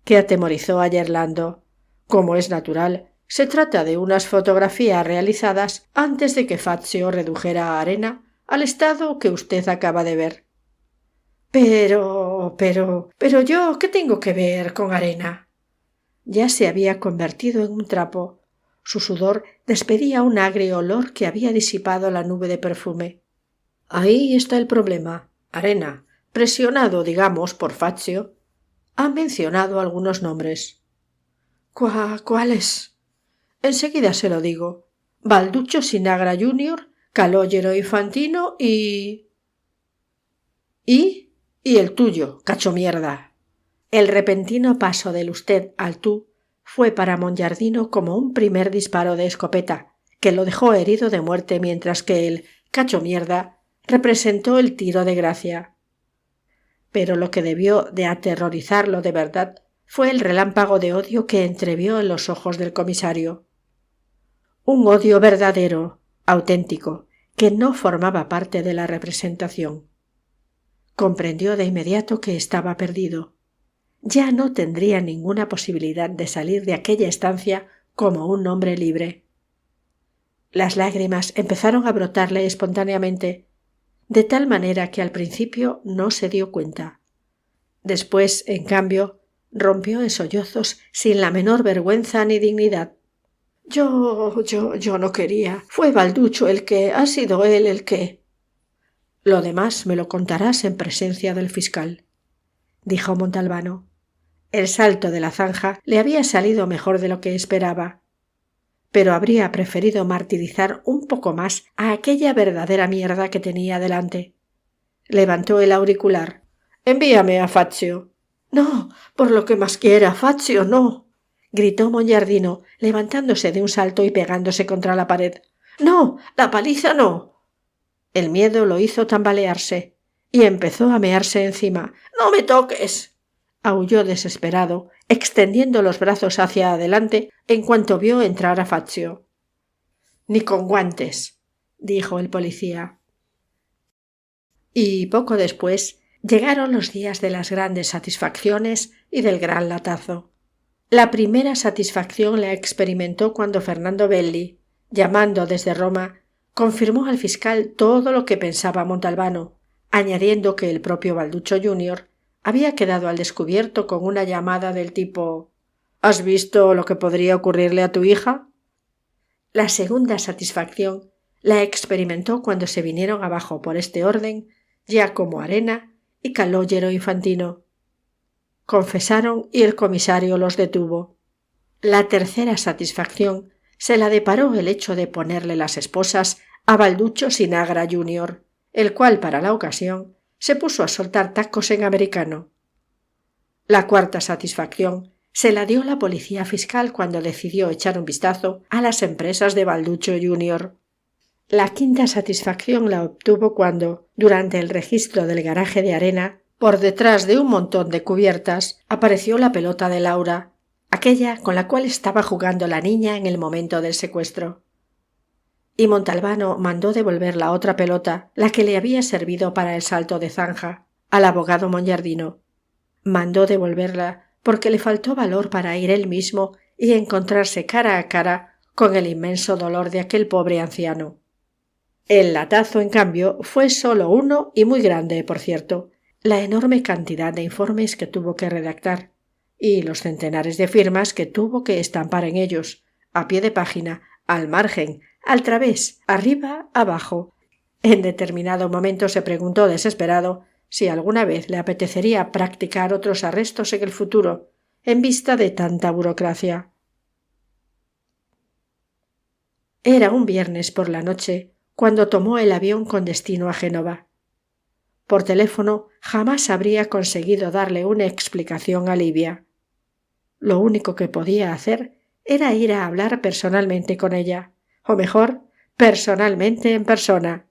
que atemorizó a Gerlando. Como es natural, se trata de unas fotografías realizadas antes de que Fazio redujera a Arena al estado que usted acaba de ver. Pero yo, ¿qué tengo que ver con Arena? Ya se había convertido en un trapo. Su sudor despedía un agrio olor que había disipado la nube de perfume. Ahí está el problema. Arena, presionado, digamos, por Fazio, ha mencionado algunos nombres. ¿Cuáles? Enseguida se lo digo. Balduccio Sinagra Jr., Calogero Infantino y el tuyo, cacho mierda. El repentino paso del usted al tú fue para Mongiardino como un primer disparo de escopeta, que lo dejó herido de muerte, mientras que el cacho mierda representó el tiro de gracia. Pero lo que debió de aterrorizarlo de verdad fue el relámpago de odio que entrevió en los ojos del comisario. Un odio verdadero, auténtico, que no formaba parte de la representación. Comprendió de inmediato que estaba perdido. Ya no tendría ninguna posibilidad de salir de aquella estancia como un hombre libre. Las lágrimas empezaron a brotarle espontáneamente, de tal manera que al principio no se dio cuenta. Después, en cambio, rompió en sollozos sin la menor vergüenza ni dignidad. Yo no quería. Fue Balduccio ha sido él el que... Lo demás me lo contarás en presencia del fiscal, dijo Montalbano. El salto de la zanja le había salido mejor de lo que esperaba, pero habría preferido martirizar un poco más a aquella verdadera mierda que tenía delante. Levantó el auricular. «Envíame a Fazio». «No, por lo que más quiera, Fazio, no», gritó Mongiardino, levantándose de un salto y pegándose contra la pared. «No, la paliza no». El miedo lo hizo tambalearse y empezó a mearse encima. «¡No me toques!», aulló desesperado, extendiendo los brazos hacia adelante en cuanto vio entrar a Fazio. «Ni con guantes», dijo el policía. Y poco después llegaron los días de las grandes satisfacciones y del gran latazo. La primera satisfacción la experimentó cuando Fernando Belli, llamando desde Roma, confirmó al fiscal todo lo que pensaba Montalbano, añadiendo que el propio Balduccio Jr. había quedado al descubierto con una llamada del tipo «¿Has visto lo que podría ocurrirle a tu hija?». La segunda satisfacción la experimentó cuando se vinieron abajo por este orden Giacomo Arena y Calogero Infantino. Confesaron y el comisario los detuvo. La tercera satisfacción se la deparó el hecho de ponerle las esposas a Balduccio Sinagra Jr., el cual para la ocasión se puso a soltar tacos en americano. La cuarta satisfacción se la dio la policía fiscal cuando decidió echar un vistazo a las empresas de Balduccio Jr. La quinta satisfacción la obtuvo cuando, durante el registro del garaje de arena, por detrás de un montón de cubiertas, apareció la pelota de Laura, aquella con la cual estaba jugando la niña en el momento del secuestro. Y Montalbano mandó devolver la otra pelota, la que le había servido para el salto de zanja, al abogado Monjardino. Mandó devolverla porque le faltó valor para ir él mismo y encontrarse cara a cara con el inmenso dolor de aquel pobre anciano. El latazo, en cambio, fue solo uno y muy grande, por cierto, la enorme cantidad de informes que tuvo que redactar y los centenares de firmas que tuvo que estampar en ellos, a pie de página, al margen, al través, arriba, abajo. En determinado momento se preguntó desesperado si alguna vez le apetecería practicar otros arrestos en el futuro, en vista de tanta burocracia. Era un viernes por la noche cuando tomó el avión con destino a Génova. Por teléfono jamás habría conseguido darle una explicación a Livia. Lo único que podía hacer era ir a hablar personalmente con ella, o mejor, personalmente en persona.